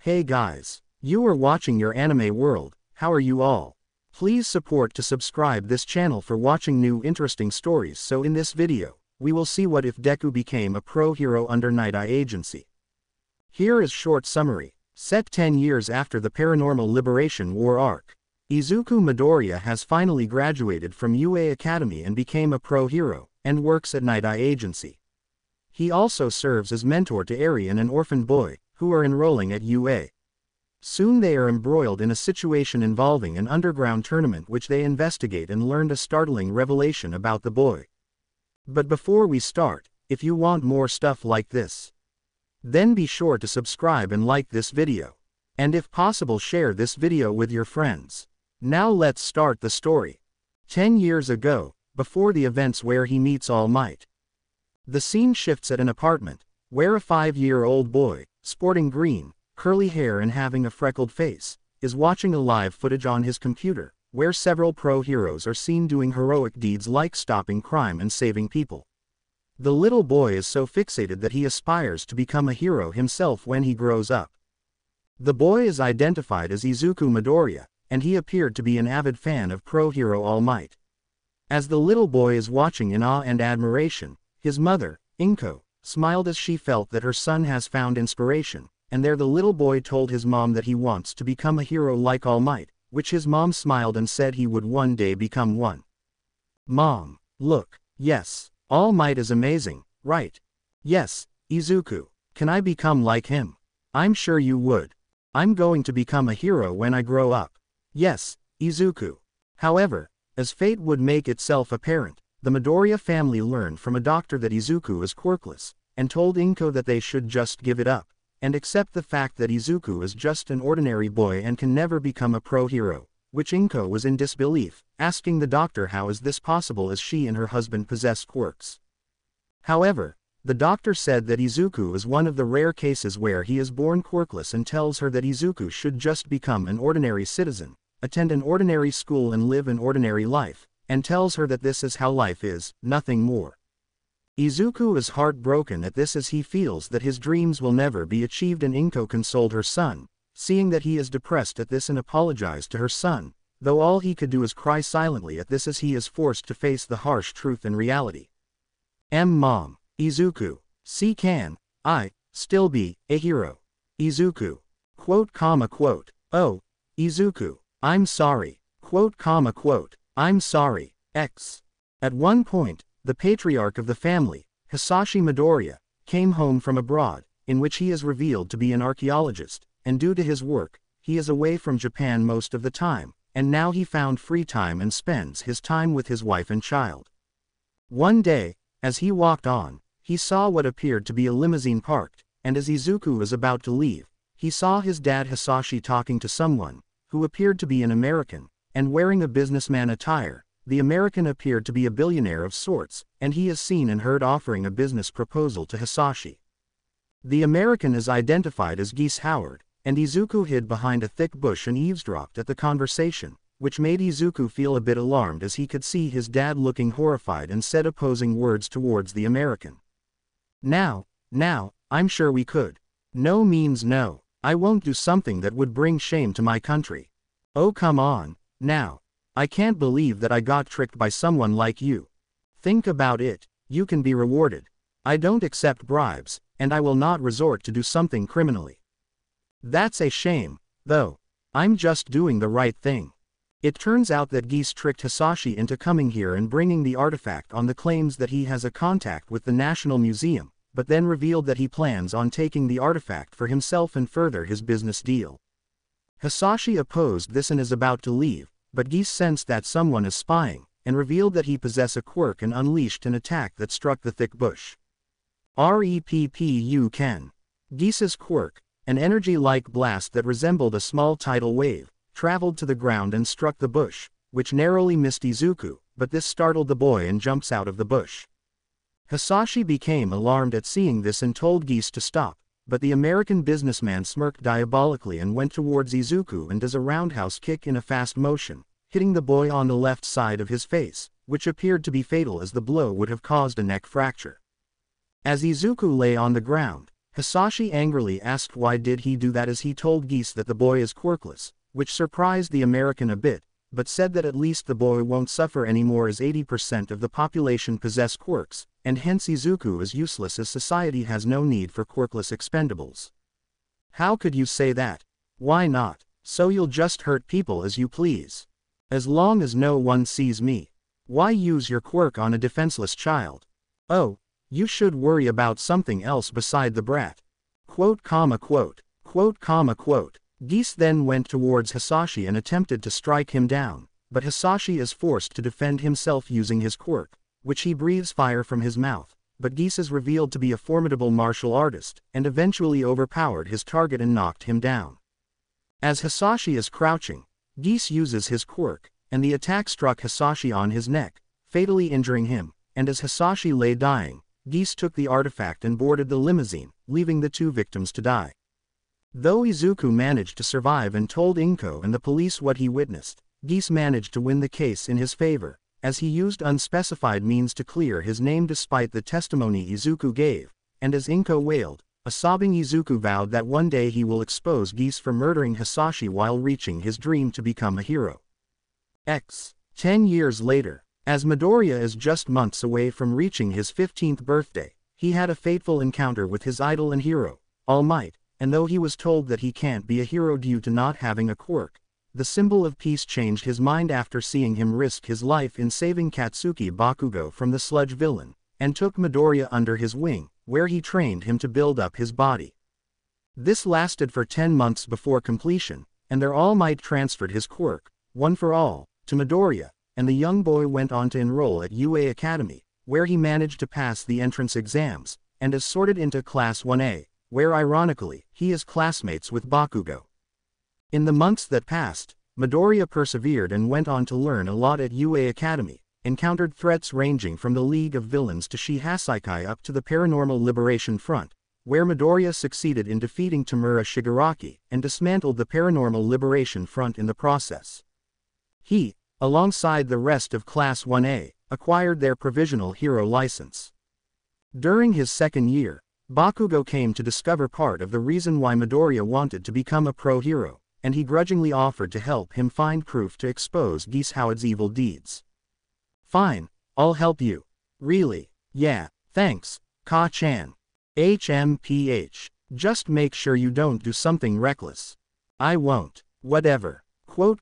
Hey guys, you are watching Your Anime World. How are you all? Please support to subscribe this channel for watching new interesting stories. So in this video, we will see what if Deku became a pro hero under Nighteye agency. Here is short summary. Set 10 years after the Paranormal Liberation War arc. Izuku Midoriya has finally graduated from UA Academy and became a pro hero, and works at Nighteye agency. He also serves as mentor to Eri and an orphan boy, who are enrolling at UA. Soon they are embroiled in a situation involving an underground tournament which they investigate and learned a startling revelation about the boy. But before we start, if you want more stuff like this, then be sure to subscribe and like this video. And if possible share this video with your friends. Now let's start the story. 10 years ago, before the events where he meets All Might. The scene shifts at an apartment, where a 5-year-old boy, sporting green, curly hair and having a freckled face, is watching a live footage on his computer, where several pro heroes are seen doing heroic deeds like stopping crime and saving people. The little boy is so fixated that he aspires to become a hero himself when he grows up. The boy is identified as Izuku Midoriya, and he appeared to be an avid fan of pro hero All Might. As the little boy is watching in awe and admiration, his mother, Inko, smiled as she felt that her son has found inspiration, and there the little boy told his mom that he wants to become a hero like All Might, which his mom smiled and said he would one day become one. Mom, look, yes, All Might is amazing, right? Yes, Izuku, can I become like him? I'm sure you would. I'm going to become a hero when I grow up. Yes, Izuku. However, as fate would make itself apparent, the Midoriya family learned from a doctor that Izuku is quirkless, and told Inko that they should just give it up, and accept the fact that Izuku is just an ordinary boy and can never become a pro hero, which Inko was in disbelief, asking the doctor how is this possible as she and her husband possess quirks. However, the doctor said that Izuku is one of the rare cases where he is born quirkless and tells her that Izuku should just become an ordinary citizen, attend an ordinary school and live an ordinary life, and tells her that this is how life is, nothing more. Izuku is heartbroken at this as he feels that his dreams will never be achieved, and Inko consoled her son, seeing that he is depressed at this, and apologized to her son, though all he could do is cry silently at this as he is forced to face the harsh truth and reality. Mom, Izuku, can I still be a hero? Izuku, quote, oh, Izuku, I'm sorry, quote, I'm sorry, X. At one point, the patriarch of the family, Hisashi Midoriya, came home from abroad, in which he is revealed to be an archaeologist, and due to his work, he is away from Japan most of the time, and now he found free time and spends his time with his wife and child. One day, as he walked on, he saw what appeared to be a limousine parked, and as Izuku was about to leave, he saw his dad Hisashi talking to someone, who appeared to be an American, and wearing a businessman attire. The American appeared to be a billionaire of sorts, and he is seen and heard offering a business proposal to Hisashi. The American is identified as Geese Howard, and Izuku hid behind a thick bush and eavesdropped at the conversation, which made Izuku feel a bit alarmed as he could see his dad looking horrified and said opposing words towards the American. Now, I'm sure we could. No means no. I won't do something that would bring shame to my country. Oh come on, now. I can't believe that I got tricked by someone like you. Think about it, you can be rewarded. I don't accept bribes, and I will not resort to do something criminally. That's a shame, though. I'm just doing the right thing. It turns out that Geese tricked Hisashi into coming here and bringing the artifact on the claims that he has a contact with the National Museum, but then revealed that he plans on taking the artifact for himself and further his business deal. Hisashi opposed this and is about to leave, but Geese sensed that someone is spying, and revealed that he possessed a quirk and unleashed an attack that struck the thick bush. Reppu Ken. Geese's quirk, an energy-like blast that resembled a small tidal wave, traveled to the ground and struck the bush, which narrowly missed Izuku, but this startled the boy and jumps out of the bush. Hisashi became alarmed at seeing this and told Geese to stop, but the American businessman smirked diabolically and went towards Izuku and does a roundhouse kick in a fast motion, hitting the boy on the left side of his face, which appeared to be fatal as the blow would have caused a neck fracture. As Izuku lay on the ground, Hisashi angrily asked why did he do that, as he told Geese that the boy is quirkless, which surprised the American a bit, but said that at least the boy won't suffer anymore as 80% of the population possess quirks, and hence Izuku is useless as society has no need for quirkless expendables. How could you say that? Why not? So you'll just hurt people as you please. As long as no one sees me. Why use your quirk on a defenseless child? Oh, you should worry about something else beside the brat. Quote, quote. Geese then went towards Hisashi and attempted to strike him down, but Hisashi is forced to defend himself using his quirk, which he breathes fire from his mouth, but Geese is revealed to be a formidable martial artist, and eventually overpowered his target and knocked him down. As Hisashi is crouching, Geese uses his quirk, and the attack struck Hisashi on his neck, fatally injuring him, and as Hisashi lay dying, Geese took the artifact and boarded the limousine, leaving the two victims to die. Though Izuku managed to survive and told Inko and the police what he witnessed, Geese managed to win the case in his favor, as he used unspecified means to clear his name despite the testimony Izuku gave, and as Inko wailed, a sobbing Izuku vowed that one day he will expose Geese for murdering Hisashi while reaching his dream to become a hero. 10 years later, as Midoriya is just months away from reaching his 15th birthday, he had a fateful encounter with his idol and hero, All Might, and though he was told that he can't be a hero due to not having a quirk, the symbol of peace changed his mind after seeing him risk his life in saving Katsuki Bakugo from the sludge villain, and took Midoriya under his wing, where he trained him to build up his body. This lasted for 10 months before completion, and their All Might transferred his quirk, one for all, to Midoriya, and the young boy went on to enroll at UA Academy, where he managed to pass the entrance exams, and is sorted into Class 1A, where ironically, he is classmates with Bakugo. In the months that passed, Midoriya persevered and went on to learn a lot at UA Academy, encountered threats ranging from the League of Villains to Shihasaikai up to the Paranormal Liberation Front, where Midoriya succeeded in defeating Tamura Shigaraki and dismantled the Paranormal Liberation Front in the process. He, alongside the rest of Class 1A, acquired their provisional hero license. During his second year, Bakugo came to discover part of the reason why Midoriya wanted to become a pro hero, and he grudgingly offered to help him find proof to expose Geese Howard's evil deeds. Fine, I'll help you. Really? Yeah, thanks, Ka-chan. HMPH. Just make sure you don't do something reckless. I won't. Whatever. Quote.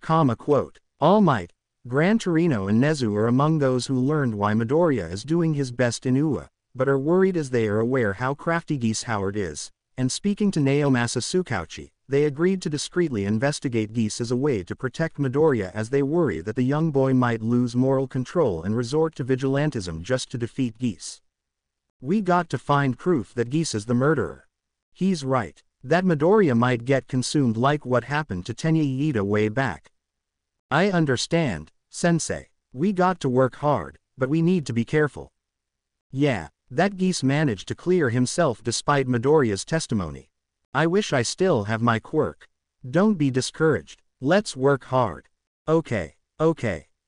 All Might, Gran Torino and Nezu are among those who learned why Midoriya is doing his best in UA, but are worried as they are aware how crafty Geese Howard is, and speaking to Naomasa Tsukauchi, they agreed to discreetly investigate Geese as a way to protect Midoriya as they worry that the young boy might lose moral control and resort to vigilantism just to defeat Geese. We got to find proof that Geese is the murderer. He's right, that Midoriya might get consumed like what happened to Tenya Iida way back. I understand, Sensei. We got to work hard, but we need to be careful. Yeah, that Geese managed to clear himself despite Midoriya's testimony. I wish I still have my quirk. Don't be discouraged. Let's work hard. Okay.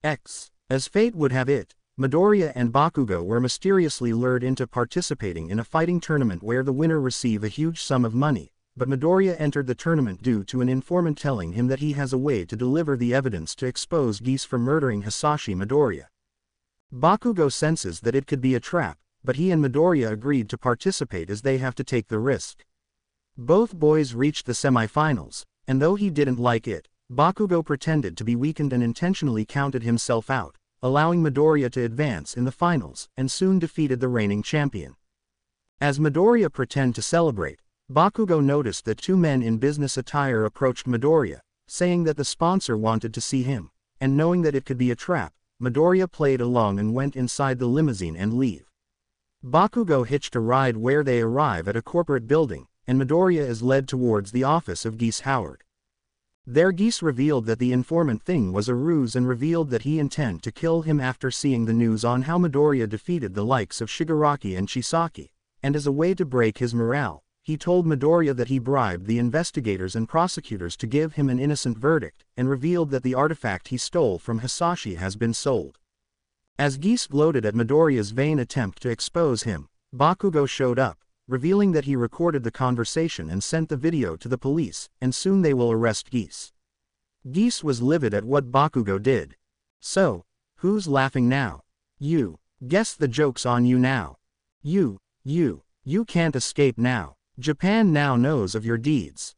As fate would have it, Midoriya and Bakugo were mysteriously lured into participating in a fighting tournament where the winner receive a huge sum of money, but Midoriya entered the tournament due to an informant telling him that he has a way to deliver the evidence to expose Geese for murdering Hisashi Midoriya. Bakugo senses that it could be a trap, but he and Midoriya agreed to participate as they have to take the risk. Both boys reached the semi-finals, and though he didn't like it, Bakugo pretended to be weakened and intentionally counted himself out, allowing Midoriya to advance in the finals, and soon defeated the reigning champion. As Midoriya pretended to celebrate, Bakugo noticed that two men in business attire approached Midoriya, saying that the sponsor wanted to see him, and knowing that it could be a trap, Midoriya played along and went inside the limousine and leave. Bakugo hitched a ride where they arrive at a corporate building, and Midoriya is led towards the office of Geese Howard. There Geese revealed that the informant thing was a ruse and revealed that he intended to kill him after seeing the news on how Midoriya defeated the likes of Shigaraki and Chisaki, and as a way to break his morale, he told Midoriya that he bribed the investigators and prosecutors to give him an innocent verdict, and revealed that the artifact he stole from Hisashi has been sold. As Geese gloated at Midoriya's vain attempt to expose him, Bakugo showed up, revealing that he recorded the conversation and sent the video to the police, and soon they will arrest Geese. Geese was livid at what Bakugo did. So, who's laughing now? You. Guess the joke's on you now. You can't escape now. Japan now knows of your deeds.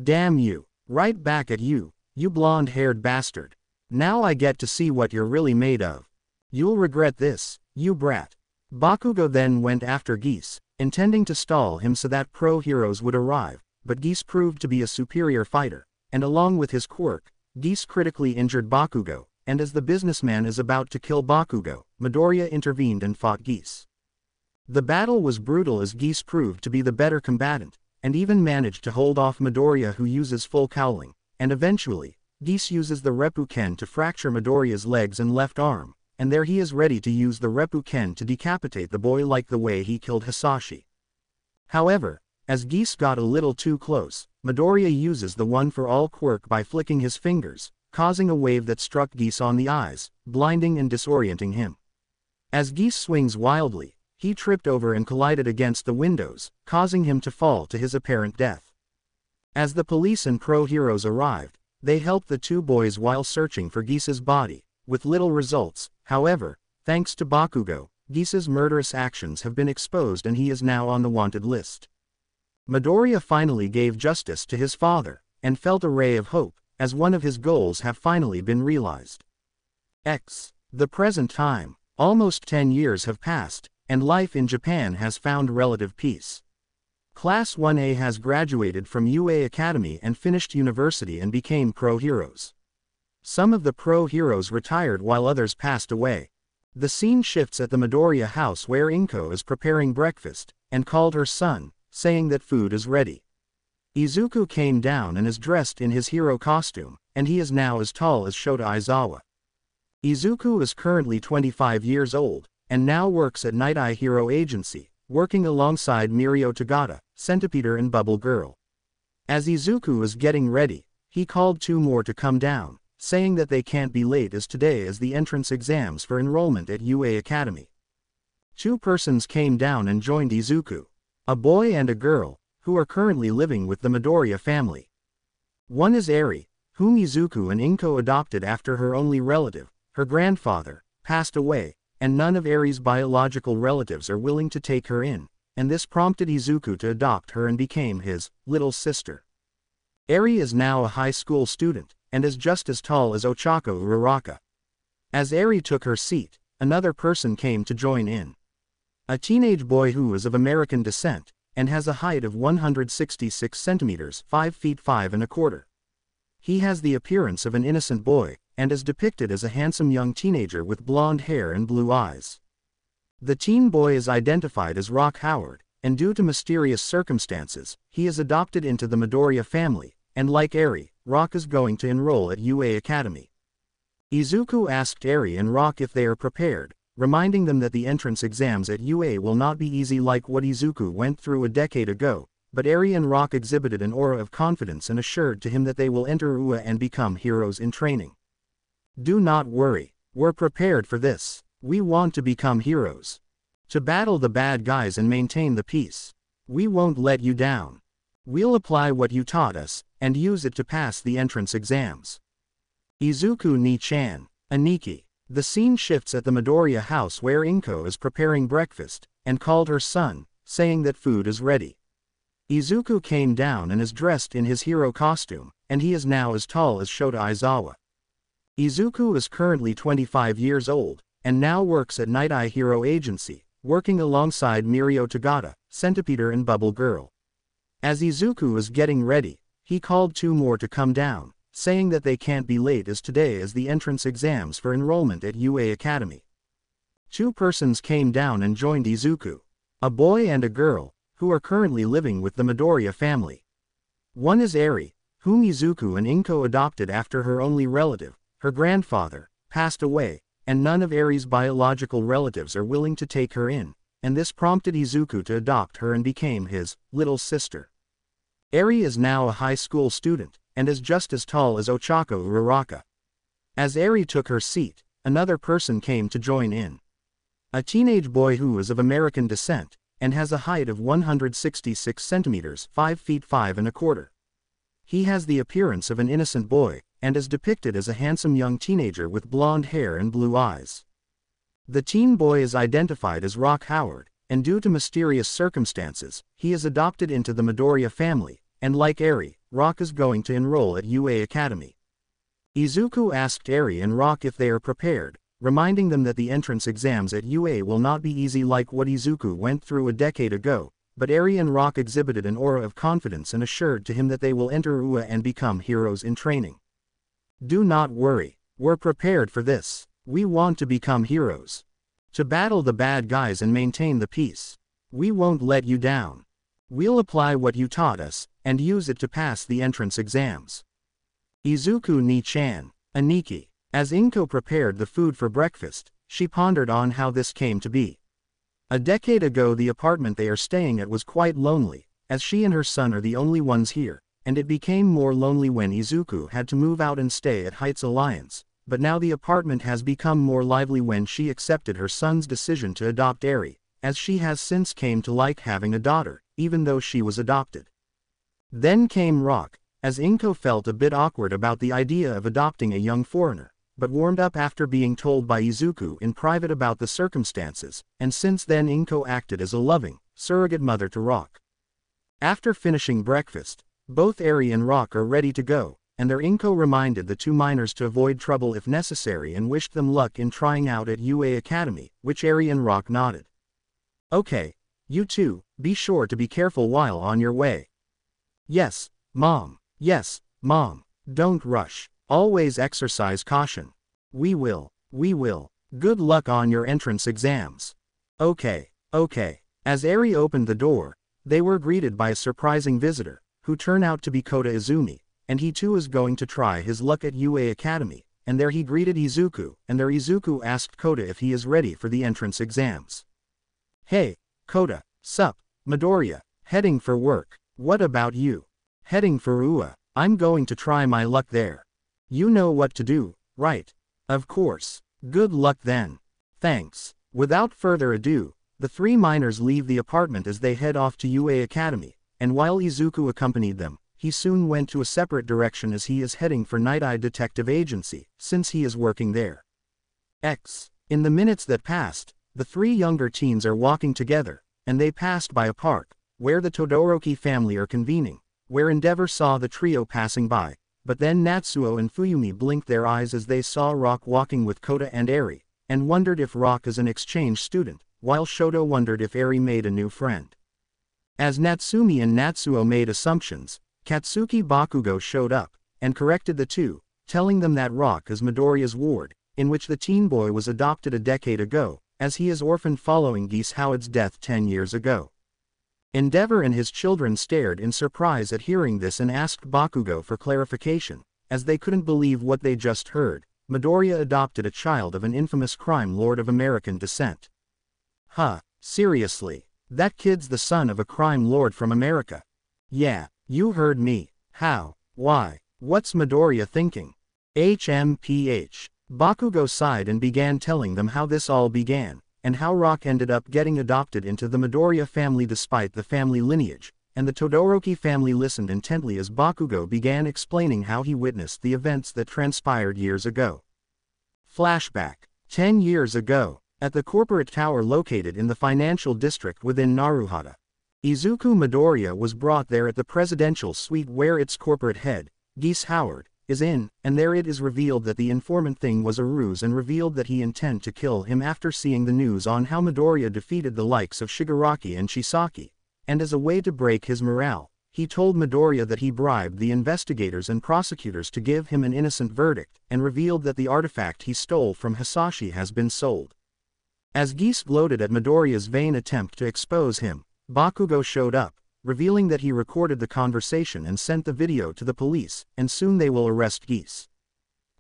Damn you. Right back at you, you blonde-haired bastard. Now I get to see what you're really made of. You'll regret this, you brat. Bakugo then went after Geese, intending to stall him so that pro-heroes would arrive, but Geese proved to be a superior fighter, and along with his quirk, Geese critically injured Bakugo, and as the businessman is about to kill Bakugo, Midoriya intervened and fought Geese. The battle was brutal as Geese proved to be the better combatant, and even managed to hold off Midoriya, who uses full cowling, and eventually, Geese uses the Reppuken to fracture Midoriya's legs and left arm, and there he is ready to use the Reppuken to decapitate the boy like the way he killed Hisashi. However, as Geese got a little too close, Midoriya uses the one-for-all quirk by flicking his fingers, causing a wave that struck Geese on the eyes, blinding and disorienting him. As Geese swings wildly, he tripped over and collided against the windows, causing him to fall to his apparent death. As the police and pro-heroes arrived, they helped the two boys while searching for Geese's body, with little results. However, thanks to Bakugo, Geese's murderous actions have been exposed and he is now on the wanted list. Midoriya finally gave justice to his father, and felt a ray of hope, as one of his goals have finally been realized. The present time, almost 10 years have passed, and life in Japan has found relative peace. Class 1A has graduated from UA Academy and finished university and became pro-heroes. Some of the pro-heroes retired while others passed away. The scene shifts at the Midoriya house where Inko is preparing breakfast, and called her son, saying that food is ready. Izuku came down and is dressed in his hero costume, and he is now as tall as Shota Aizawa. Izuku is currently 25 years old, and now works at Nighteye Hero Agency, working alongside Mirio Tagata, Centipeter and Bubble Girl. As Izuku is getting ready, he called two more to come down, saying that they can't be late as today is the entrance exams for enrollment at UA Academy. Two persons came down and joined Izuku, a boy and a girl, who are currently living with the Midoriya family. One is Eri, whom Izuku and Inko adopted after her only relative, her grandfather, passed away, and none of Eri's biological relatives are willing to take her in, and this prompted Izuku to adopt her and became his little sister. Eri is now a high school student, and is just as tall as Ochako Uraraka. As Eri took her seat, another person came to join in. A teenage boy who is of American descent, and has a height of 166 centimeters, 5 feet 5 1/4. He has the appearance of an innocent boy, and is depicted as a handsome young teenager with blonde hair and blue eyes. The teen boy is identified as Rock Howard, and due to mysterious circumstances, he is adopted into the Midoriya family, and like Eri, Rock is going to enroll at UA Academy. Izuku asked Eri and Rock if they are prepared, reminding them that the entrance exams at UA will not be easy like what Izuku went through a decade ago, but Eri and Rock exhibited an aura of confidence and assured to him that they will enter UA and become heroes in training. Do not worry, we're prepared for this. We want to become heroes. To battle the bad guys and maintain the peace. We won't let you down. We'll apply what you taught us, and use it to pass the entrance exams. Izuku Ni-chan, Aniki. The scene shifts at the Midoriya house where Inko is preparing breakfast, and called her son, saying that food is ready. Izuku came down and is dressed in his hero costume, and he is now as tall as Shota Aizawa. Izuku is currently 25 years old, and now works at Nighteye Hero Agency, working alongside Mirio Tagata, Centipeter and Bubble Girl. As Izuku is getting ready, he called two more to come down, saying that they can't be late as today is the entrance exams for enrollment at UA Academy. Two persons came down and joined Izuku, a boy and a girl, who are currently living with the Midoriya family. One is Eri, whom Izuku and Inko adopted after her only relative, her grandfather, passed away, and none of Eri's biological relatives are willing to take her in, and this prompted Izuku to adopt her and became his little sister. Eri is now a high school student, and is just as tall as Ochako Uraraka. As Eri took her seat, another person came to join in. A teenage boy who is of American descent, and has a height of 166 centimeters, 5 feet 5 1/4. He has the appearance of an innocent boy, and is depicted as a handsome young teenager with blonde hair and blue eyes. The teen boy is identified as Rock Howard, and due to mysterious circumstances, he is adopted into the Midoriya family, and like Eri, Rock is going to enroll at UA Academy. Izuku asked Eri and Rock if they are prepared, reminding them that the entrance exams at UA will not be easy like what Izuku went through a decade ago, but Eri and Rock exhibited an aura of confidence and assured to him that they will enter UA and become heroes in training. "Do not worry, we're prepared for this. We want to become heroes. To battle the bad guys and maintain the peace. We won't let you down. We'll apply what you taught us, and use it to pass the entrance exams." Izuku Ni-chan, Aniki. As Inko prepared the food for breakfast, she pondered on how this came to be. A decade ago the apartment they are staying at was quite lonely, as she and her son are the only ones here, and it became more lonely when Izuku had to move out and stay at Heights Alliance, but now the apartment has become more lively when she accepted her son's decision to adopt Eri, as she has since came to like having a daughter, even though she was adopted. Then came Rock, as Inko felt a bit awkward about the idea of adopting a young foreigner, but warmed up after being told by Izuku in private about the circumstances, and since then Inko acted as a loving, surrogate mother to Rock. After finishing breakfast, both Eri and Rock are ready to go, and their Inko reminded the two minors to avoid trouble if necessary and wished them luck in trying out at UA Academy, which Eri and Rock nodded. "Okay, you two, be sure to be careful while on your way." "Yes, Mom. Yes, Mom. Don't rush. Always exercise caution." We will. Good luck on your entrance exams." Okay. As Eri opened the door, they were greeted by a surprising visitor, who turned out to be Kota Izumi, and he too is going to try his luck at UA Academy, and there he greeted Izuku, and there Izuku asked Kota if he is ready for the entrance exams. "Hey, Kota, sup, Midoriya, heading for work. What about you?" "Heading for UA. I'm going to try my luck there." "You know what to do, right?" "Of course. Good luck then." "Thanks." Without further ado, the three minors leave the apartment as they head off to UA Academy, and while Izuku accompanied them, he soon went to a separate direction as he is heading for Nighteye Detective Agency, since he is working there. In the minutes that passed, the three younger teens are walking together, and they passed by a park, where the Todoroki family are convening, where Endeavor saw the trio passing by, but then Natsuo and Fuyumi blinked their eyes as they saw Rock walking with Kota and Eri, and wondered if Rock is an exchange student, while Shoto wondered if Eri made a new friend. As Natsumi and Natsuo made assumptions, Katsuki Bakugo showed up, and corrected the two, telling them that Rock is Midoriya's ward, in which the teen boy was adopted a decade ago, as he is orphaned following Geese Howard's death 10 years ago. Endeavor and his children stared in surprise at hearing this and asked Bakugo for clarification, as they couldn't believe what they just heard. Midoriya adopted a child of an infamous crime lord of American descent. Huh, seriously? That kid's the son of a crime lord from America? Yeah, you heard me. How? Why? What's Midoriya thinking? HMPH. Bakugo sighed and began telling them how this all began, and how Rock ended up getting adopted into the Midoriya family despite the family lineage, and the Todoroki family listened intently as Bakugo began explaining how he witnessed the events that transpired years ago. Flashback. 10 years ago, at the corporate tower located in the financial district within Naruhata, Izuku Midoriya was brought there at the presidential suite where its corporate head, Geese Howard, is in, and there it is revealed that the informant thing was a ruse and revealed that he intended to kill him after seeing the news on how Midoriya defeated the likes of Shigaraki and Chisaki, and as a way to break his morale, he told Midoriya that he bribed the investigators and prosecutors to give him an innocent verdict, and revealed that the artifact he stole from Hisashi has been sold. As Geese gloated at Midoriya's vain attempt to expose him, Bakugo showed up, revealing that he recorded the conversation and sent the video to the police, and soon they will arrest Geese.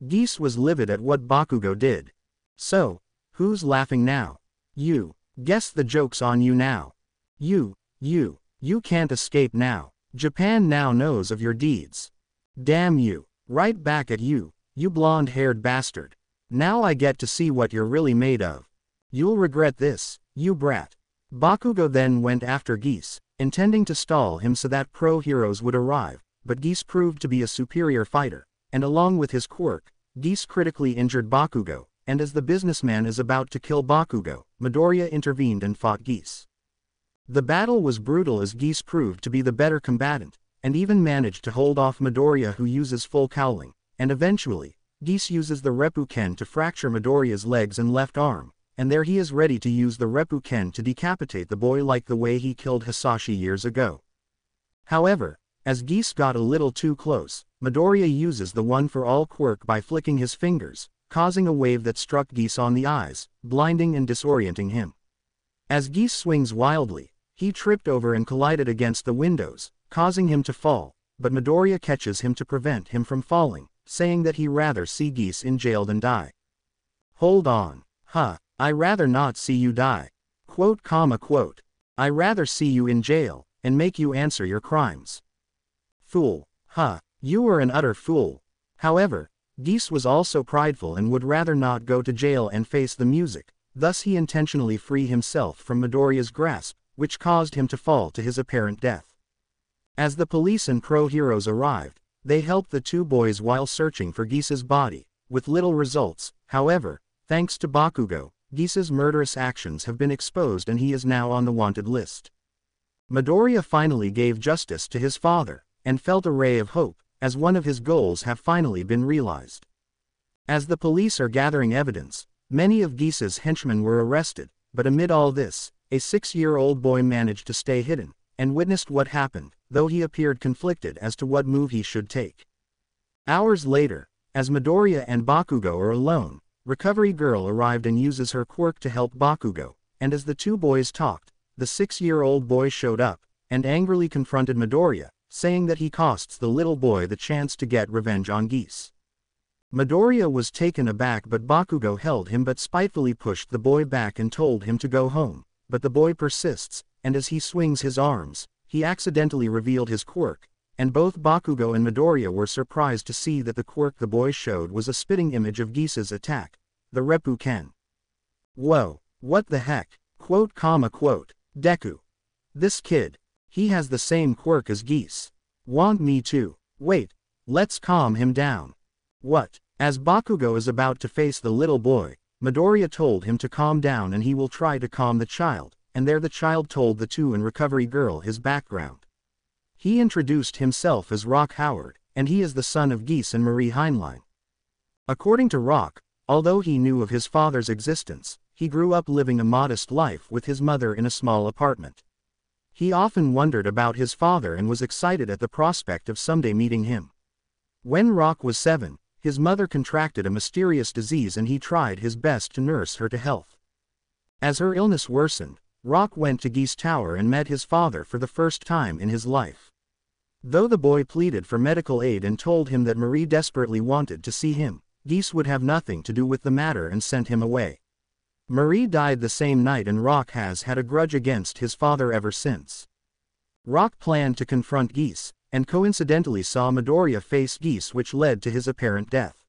Geese was livid at what Bakugo did. So, who's laughing now? You. Guess the joke's on you now. You can't escape now. Japan now knows of your deeds. Damn you. Right back at you, you blonde-haired bastard. Now I get to see what you're really made of. You'll regret this, you brat. Bakugo then went after Geese, intending to stall him so that pro heroes would arrive, but Geese proved to be a superior fighter, and along with his quirk, Geese critically injured Bakugo, and as the businessman is about to kill Bakugo, Midoriya intervened and fought Geese. The battle was brutal as Geese proved to be the better combatant, and even managed to hold off Midoriya, who uses full cowling, and eventually, Geese uses the Reppuken to fracture Midoriya's legs and left arm, and there he is ready to use the Reppuken to decapitate the boy like the way he killed Hisashi years ago. However, as Geese got a little too close, Midoriya uses the one-for-all quirk by flicking his fingers, causing a wave that struck Geese on the eyes, blinding and disorienting him. As Geese swings wildly, he tripped over and collided against the windows, causing him to fall, but Midoriya catches him to prevent him from falling, saying that he'd rather see Geese in jail than die. Hold on. I'd rather not see you die. Quote. I'd rather see you in jail, and make you answer your crimes. Fool. You were an utter fool. However, Geese was also prideful and would rather not go to jail and face the music, thus he intentionally freed himself from Midoriya's grasp, which caused him to fall to his apparent death. As the police and pro heroes arrived, they helped the two boys while searching for Geese's body, with little results. However, thanks to Bakugo, Geese's murderous actions have been exposed and he is now on the wanted list. Midoriya finally gave justice to his father, and felt a ray of hope, as one of his goals have finally been realized. As the police are gathering evidence, many of Geese's henchmen were arrested, but amid all this, a 6-year-old boy managed to stay hidden, and witnessed what happened, though he appeared conflicted as to what move he should take. Hours later, as Midoriya and Bakugo are alone, Recovery Girl arrived and uses her quirk to help Bakugo, and as the two boys talked, the 6-year-old boy showed up, and angrily confronted Midoriya, saying that he costs the little boy the chance to get revenge on Geese. Midoriya was taken aback, but Bakugo held him but spitefully pushed the boy back and told him to go home, but the boy persists, and as he swings his arms, he accidentally revealed his quirk, and both Bakugo and Midoriya were surprised to see that the quirk the boy showed was a spitting image of Geese's attack, the Reppuken. Whoa, what the heck? Deku. This kid. He has the same quirk as Geese. Want me to? Wait, let's calm him down. What? As Bakugo is about to face the little boy, Midoriya told him to calm down and he will try to calm the child, and there the child told the two and Recovery Girl his background. He introduced himself as Rock Howard, and he is the son of Geese and Marie Heinlein. According to Rock, although he knew of his father's existence, he grew up living a modest life with his mother in a small apartment. He often wondered about his father and was excited at the prospect of someday meeting him. When Rock was 7, his mother contracted a mysterious disease and he tried his best to nurse her to health. As her illness worsened, Rock went to Geese Tower and met his father for the first time in his life. Though the boy pleaded for medical aid and told him that Marie desperately wanted to see him, Geese would have nothing to do with the matter and sent him away. Marie died the same night and Rock has had a grudge against his father ever since. Rock planned to confront Geese, and coincidentally saw Midoriya face Geese, which led to his apparent death.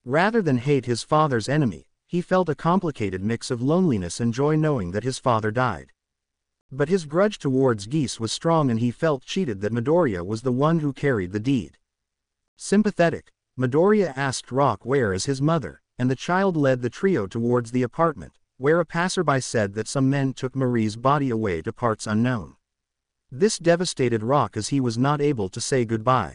Rather than hate his father's enemy, he felt a complicated mix of loneliness and joy knowing that his father died. But his grudge towards Geese was strong and he felt cheated that Midoriya was the one who carried the deed. Sympathetic, Midoriya asked Rock where is his mother, and the child led the trio towards the apartment, where a passerby said that some men took Marie's body away to parts unknown. This devastated Rock as he was not able to say goodbye.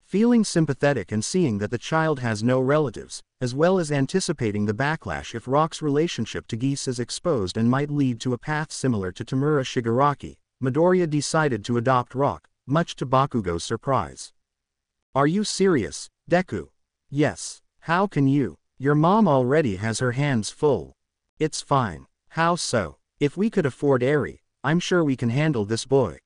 Feeling sympathetic and seeing that the child has no relatives, as well as anticipating the backlash if Rock's relationship to Geese is exposed and might lead to a path similar to Tamura Shigaraki, Midoriya decided to adopt Rock, much to Bakugo's surprise. Are you serious, Deku? Yes. How can you? Your mom already has her hands full. It's fine. How so? If we could afford Eri, I'm sure we can handle this boy.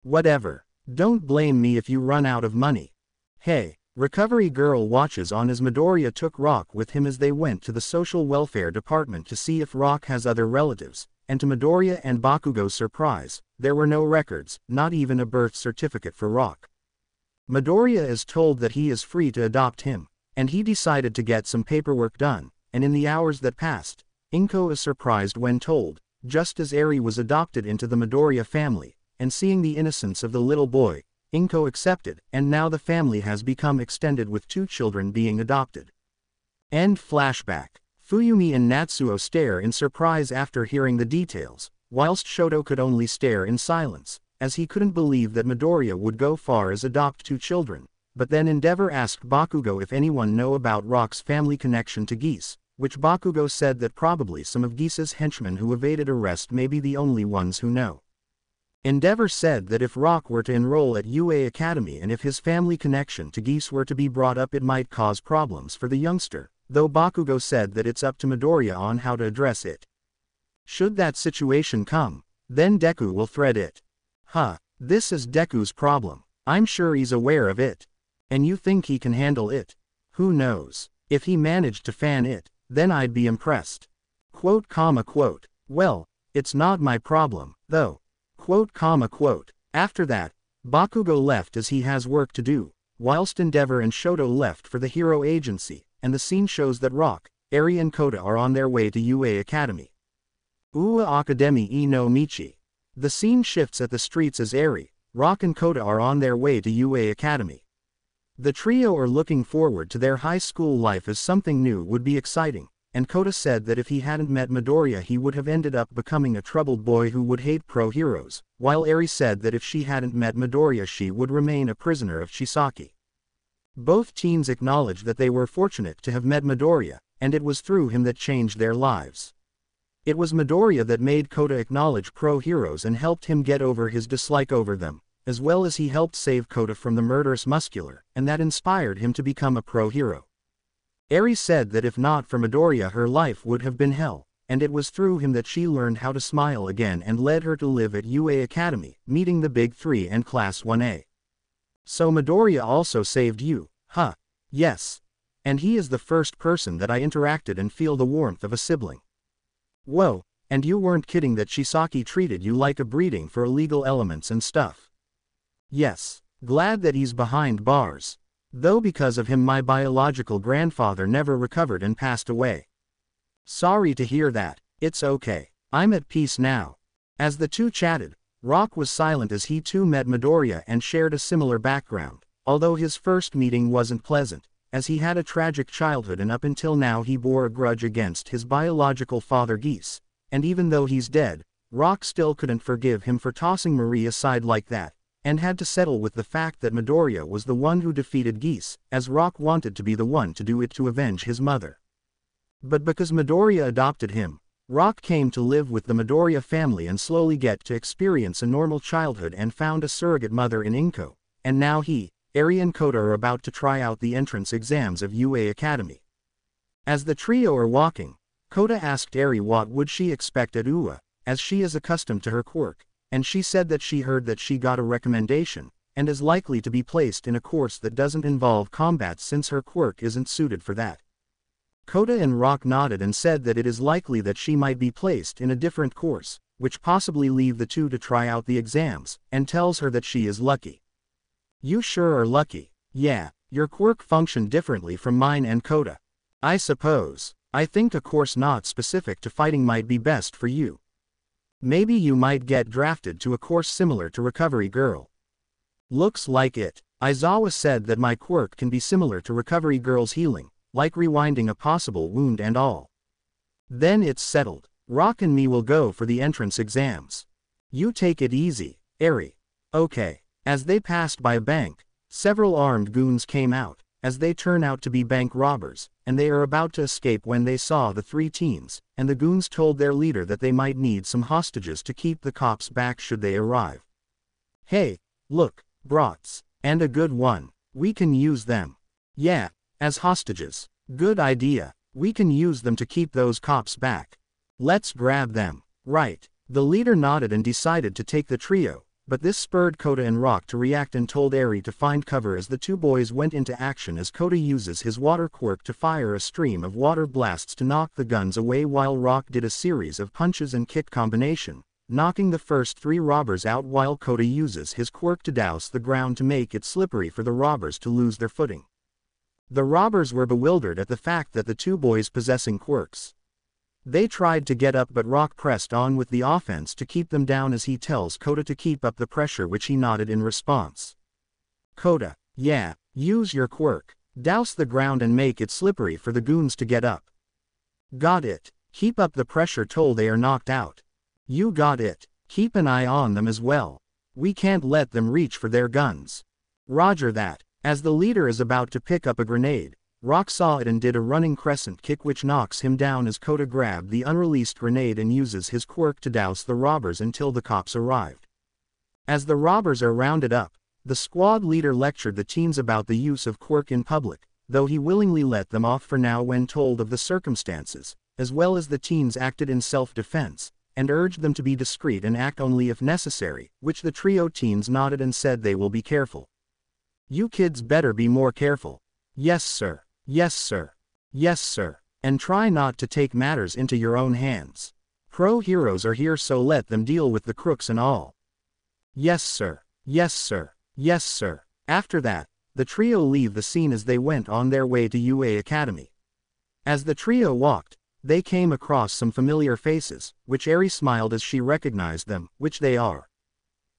Whatever. Don't blame me if you run out of money. Hey, Recovery Girl watches on as Midoriya took Rock with him as they went to the social welfare department to see if Rock has other relatives, and to Midoriya and Bakugo's surprise, there were no records, not even a birth certificate for Rock. Midoriya is told that he is free to adopt him, and he decided to get some paperwork done, and in the hours that passed, Inko is surprised when told just as Eri was adopted into the Midoriya family, and seeing the innocence of the little boy, Inko accepted, and now the family has become extended with 2 children being adopted. End flashback. Fuyumi and Natsuo stare in surprise after hearing the details, whilst Shoto could only stare in silence, as he couldn't believe that Midoriya would go far as adopt 2 children. But then Endeavor asked Bakugo if anyone know about Rock's family connection to Geese, which Bakugo said that probably some of Geese's henchmen who evaded arrest may be the only ones who know. Endeavor said that if Rock were to enroll at UA Academy and if his family connection to Geese were to be brought up, it might cause problems for the youngster, though Bakugo said that it's up to Midoriya on how to address it. Should that situation come, then Deku will thread it. This is Deku's problem. I'm sure he's aware of it. And you think he can handle it? Who knows? If he managed to fan it, then I'd be impressed. Quote. Well, it's not my problem, though. Quote. After that, Bakugo left as he has work to do, whilst Endeavor and Shoto left for the Hero Agency, and the scene shows that Rock, Eri and Kota are on their way to UA Academy. Ua Akademi no Michi. The scene shifts at the streets as Eri, Rock and Kota are on their way to UA Academy. The trio are looking forward to their high school life as something new would be exciting, and Kota said that if he hadn't met Midoriya he would have ended up becoming a troubled boy who would hate pro-heroes, while Eri said that if she hadn't met Midoriya she would remain a prisoner of Shisaki. Both teens acknowledged that they were fortunate to have met Midoriya, and it was through him that changed their lives. It was Midoriya that made Kota acknowledge pro-heroes and helped him get over his dislike over them, as well as he helped save Kota from the murderous Muscular, and that inspired him to become a pro-hero. Eri said that if not for Midoriya her life would have been hell, and it was through him that she learned how to smile again and led her to live at UA Academy, meeting the Big 3 and Class 1A. So Midoriya also saved you, huh? Yes. And he is the first person that I interacted and feel the warmth of a sibling. Whoa, and you weren't kidding that Shisaki treated you like a breeding for illegal elements and stuff. Yes, glad that he's behind bars. Though because of him my biological grandfather never recovered and passed away. Sorry to hear that, it's okay, I'm at peace now. As the two chatted, Rock was silent as he too met Midoriya and shared a similar background, although his first meeting wasn't pleasant, as he had a tragic childhood and up until now he bore a grudge against his biological father Geese, and even though he's dead, Rock still couldn't forgive him for tossing Marie aside like that, and had to settle with the fact that Midoriya was the one who defeated Geese, as Rock wanted to be the one to do it to avenge his mother. But because Midoriya adopted him, Rock came to live with the Midoriya family and slowly get to experience a normal childhood and found a surrogate mother in Inko, and now he, Eri and Kota are about to try out the entrance exams of UA Academy. As the trio are walking, Kota asked Eri what would she expect at UA, as she is accustomed to her quirk, and she said that she heard that she got a recommendation, and is likely to be placed in a course that doesn't involve combat since her quirk isn't suited for that. Kota and Rock nodded and said that it is likely that she might be placed in a different course, which possibly leave the two to try out the exams, and tells her that she is lucky. You sure are lucky. Yeah, your quirk functioned differently from mine and Kota. I suppose. I think a course not specific to fighting might be best for you. Maybe you might get drafted to a course similar to Recovery Girl. Looks like it. Aizawa said that my quirk can be similar to Recovery Girl's healing, like rewinding a possible wound and all. Then it's settled. Rock and me will go for the entrance exams. You take it easy, Eri. Okay. As they passed by a bank, several armed goons came out, as they turn out to be bank robbers, and they are about to escape when they saw the three teens, and the goons told their leader that they might need some hostages to keep the cops back should they arrive. Hey, look, brats, and a good one. We can use them. Yeah, as hostages. Good idea. We can use them to keep those cops back. Let's grab them. Right. The leader nodded and decided to take the trio, but this spurred Kota and Rock to react and told Eri to find cover as the two boys went into action as Kota uses his water quirk to fire a stream of water blasts to knock the guns away while Rock did a series of punches and kick combination, knocking the first three robbers out while Kota uses his quirk to douse the ground to make it slippery for the robbers to lose their footing. The robbers were bewildered at the fact that the two boys possessing quirks. They tried to get up but Rock pressed on with the offense to keep them down as he tells Kota to keep up the pressure, which he nodded in response. Kota, yeah, use your quirk. Douse the ground and make it slippery for the goons to get up. Got it. Keep up the pressure till they are knocked out. You got it. Keep an eye on them as well. We can't let them reach for their guns. Roger that. As the leader is about to pick up a grenade, Rock saw it and did a running crescent kick which knocks him down as Kota grabbed the unreleased grenade and uses his quirk to douse the robbers until the cops arrived. As the robbers are rounded up, the squad leader lectured the teens about the use of quirk in public, though he willingly let them off for now when told of the circumstances, as well as the teens acted in self-defense, and urged them to be discreet and act only if necessary, which the trio teens nodded and said they will be careful. You kids better be more careful. Yes sir, yes sir, yes sir, and try not to take matters into your own hands. Pro heroes are here, so let them deal with the crooks and all. Yes sir, yes sir, yes sir. After that, the trio leave the scene as they went on their way to UA Academy. As the trio walked, they came across some familiar faces, which Eri smiled as she recognized them, which they are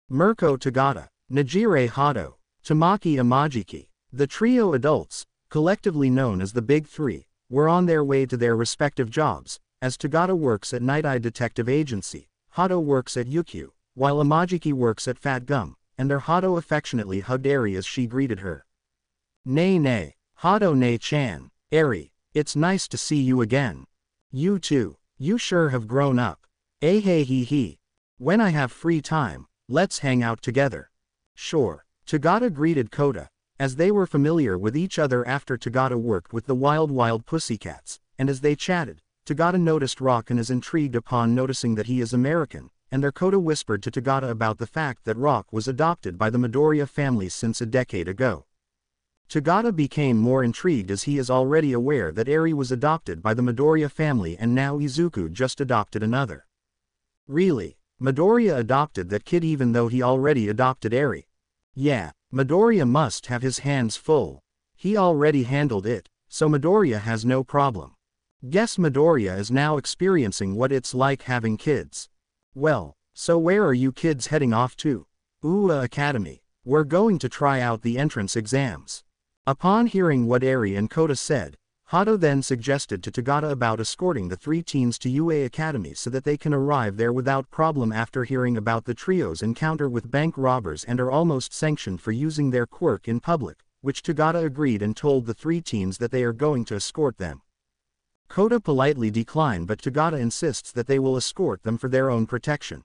Mirko Tagata, Najire Hado, Tamaki Imajiki. The trio adults, collectively known as the Big Three, were on their way to their respective jobs, as Tagata works at Nighteye Detective Agency, Hado works at Yukyu, while Imajiki works at Fat Gum, and their Hado affectionately hugged Eri as she greeted her. Nay nay, Hado nei-chan, Eri, it's nice to see you again. You too, you sure have grown up. Eh hey hee hee. When I have free time, let's hang out together. Sure. Tagata greeted Kota, as they were familiar with each other after Tagata worked with the Wild Pussycats, and as they chatted, Tagata noticed Rock and is intrigued upon noticing that he is American, and their Kota whispered to Tagata about the fact that Rock was adopted by the Midoriya family since a decade ago. Tagata became more intrigued as he is already aware that Eri was adopted by the Midoriya family and now Izuku just adopted another. Really, Midoriya adopted that kid even though he already adopted Eri. Yeah, Midoriya must have his hands full. He already handled it, so Midoriya has no problem. Guess Midoriya is now experiencing what it's like having kids. Well, so where are you kids heading off to? UA Academy. We're going to try out the entrance exams. Upon hearing what Eri and Kota said, Hado then suggested to Tagata about escorting the three teens to UA Academy so that they can arrive there without problem after hearing about the trio's encounter with bank robbers and are almost sanctioned for using their quirk in public, which Tagata agreed and told the three teens that they are going to escort them. Kota politely declined, but Tagata insists that they will escort them for their own protection.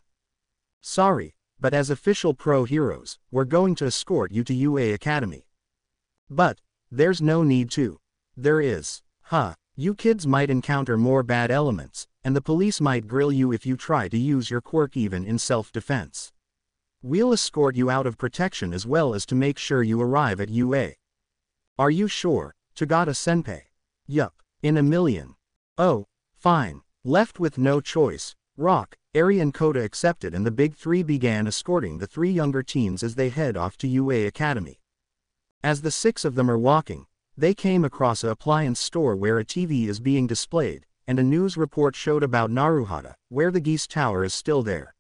Sorry, but as official pro heroes, we're going to escort you to UA Academy. But there's no need to. There is. You kids might encounter more bad elements, and the police might grill you if you try to use your quirk even in self-defense. We'll escort you out of protection as well as to make sure you arrive at UA. Are you sure, Tagata-senpai? Yup, in a million. Oh, fine. Left with no choice, Rock, Eri and Kota accepted and the Big Three began escorting the three younger teens as they head off to UA Academy. As the six of them are walking, they came across an appliance store where a TV is being displayed, and a news report showed about Naruhata, where the Geese Tower is still there.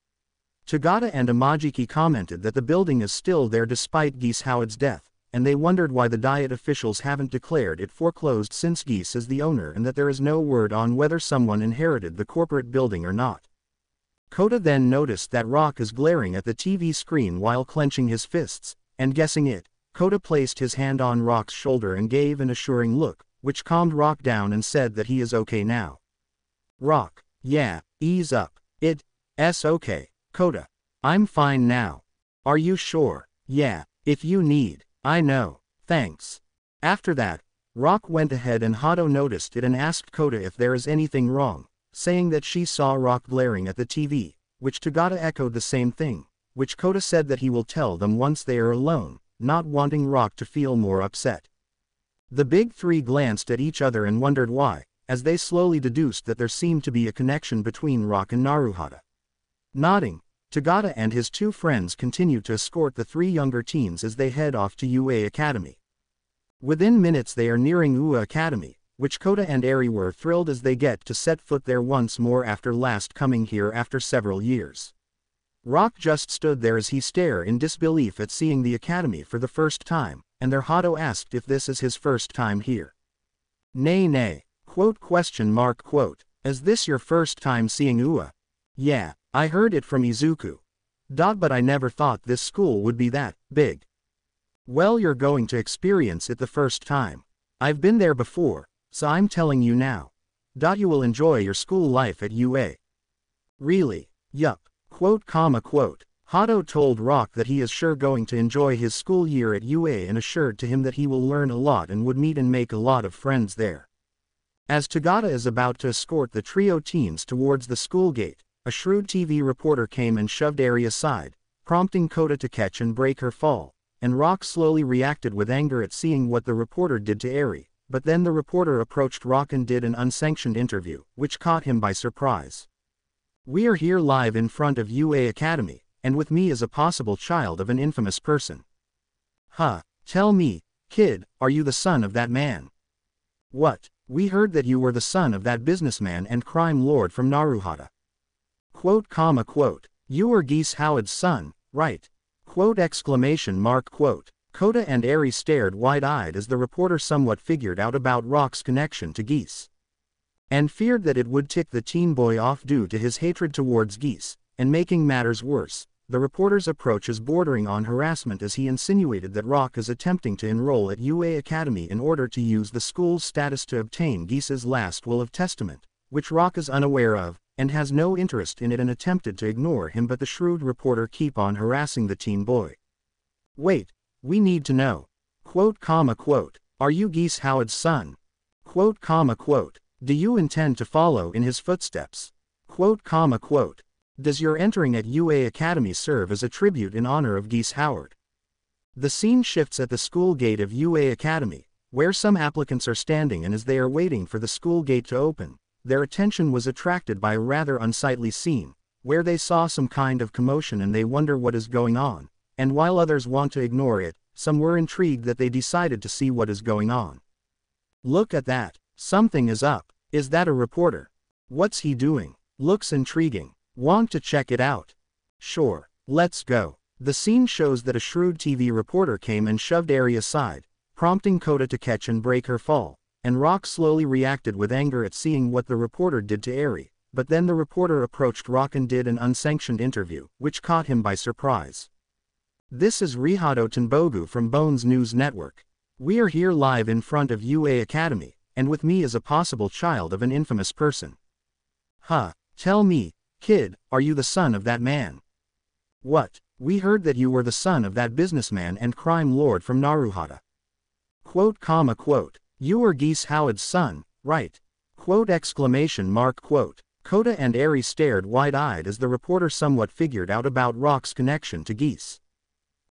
Tagata and Imajiki commented that the building is still there despite Geese Howard's death, and they wondered why the diet officials haven't declared it foreclosed since Geese is the owner and that there is no word on whether someone inherited the corporate building or not. Kota then noticed that Rock is glaring at the TV screen while clenching his fists, and guessing it, Kota placed his hand on Rock's shoulder and gave an assuring look, which calmed Rock down and said that he is okay now. Rock, yeah, ease up. It's okay, Kota. I'm fine now. Are you sure? Yeah, if you need. I know, thanks. After that, Rock went ahead and Hado noticed it and asked Kota if there is anything wrong, saying that she saw Rock glaring at the TV, which Tagata echoed the same thing, which Kota said that he will tell them once they are alone, not wanting Rock to feel more upset. The Big Three glanced at each other and wondered why, as they slowly deduced that there seemed to be a connection between Rock and Naruhata. Nodding, Tagata and his two friends continued to escort the three younger teens as they head off to UA Academy. Within minutes they are nearing UA Academy, which Kota and Eri were thrilled as they get to set foot there once more after last coming here after several years. Rock just stood there as he stared in disbelief at seeing the academy for the first time, and their Hado asked if this is his first time here. Nay nay, quote, is this your first time seeing UA? Yeah, I heard it from Izuku. But I never thought this school would be that big. Well, you're going to experience it the first time. I've been there before, so I'm telling you now. You will enjoy your school life at UA. Really? Yup. Hado told Rock that he is sure going to enjoy his school year at UA and assured to him that he will learn a lot and would meet and make a lot of friends there. As Tagata is about to escort the trio teens towards the school gate, a shrewd TV reporter came and shoved Eri aside, prompting Kota to catch and break her fall, and Rock slowly reacted with anger at seeing what the reporter did to Eri, but then the reporter approached Rock and did an unsanctioned interview, which caught him by surprise. We are here live in front of UA Academy, and with me is a possible child of an infamous person. Huh, tell me, kid, are you the son of that man? What, we heard that you were the son of that businessman and crime lord from Naruhata. You are Geese Howard's son, right? Kota and Eri stared wide-eyed as the reporter somewhat figured out about Rock's connection to Geese, and feared that it would tick the teen boy off due to his hatred towards Geese, and making matters worse, the reporter's approach is bordering on harassment as he insinuated that Rock is attempting to enroll at UA Academy in order to use the school's status to obtain Geese's last will of testament, which Rock is unaware of, and has no interest in it and attempted to ignore him, but the shrewd reporter keep on harassing the teen boy. Wait, we need to know. Are you Geese Howard's son? Do you intend to follow in his footsteps? Does your entering at UA Academy serve as a tribute in honor of Geese Howard? The scene shifts at the school gate of UA Academy, where some applicants are standing, and as they are waiting for the school gate to open, their attention was attracted by a rather unsightly scene, where they saw some kind of commotion and they wonder what is going on, and while others want to ignore it, some were intrigued that they decided to see what is going on. Look at that, something is up. Is that a reporter? What's he doing? Looks intriguing. Want to check it out? Sure, let's go. The scene shows that a shrewd TV reporter came and shoved Eri aside, prompting Kota to catch and break her fall, and Rock slowly reacted with anger at seeing what the reporter did to Eri, but then the reporter approached Rock and did an unsanctioned interview, which caught him by surprise. This is Rihado Tenbogu from Bones News Network. We are here live in front of UA Academy, and with me is a possible child of an infamous person. Huh, tell me, kid, are you the son of that man? What, we heard that you were the son of that businessman and crime lord from Naruhata. You are Geese Howard's son, right? Kota and Eri stared wide-eyed as the reporter somewhat figured out about Rock's connection to Geese,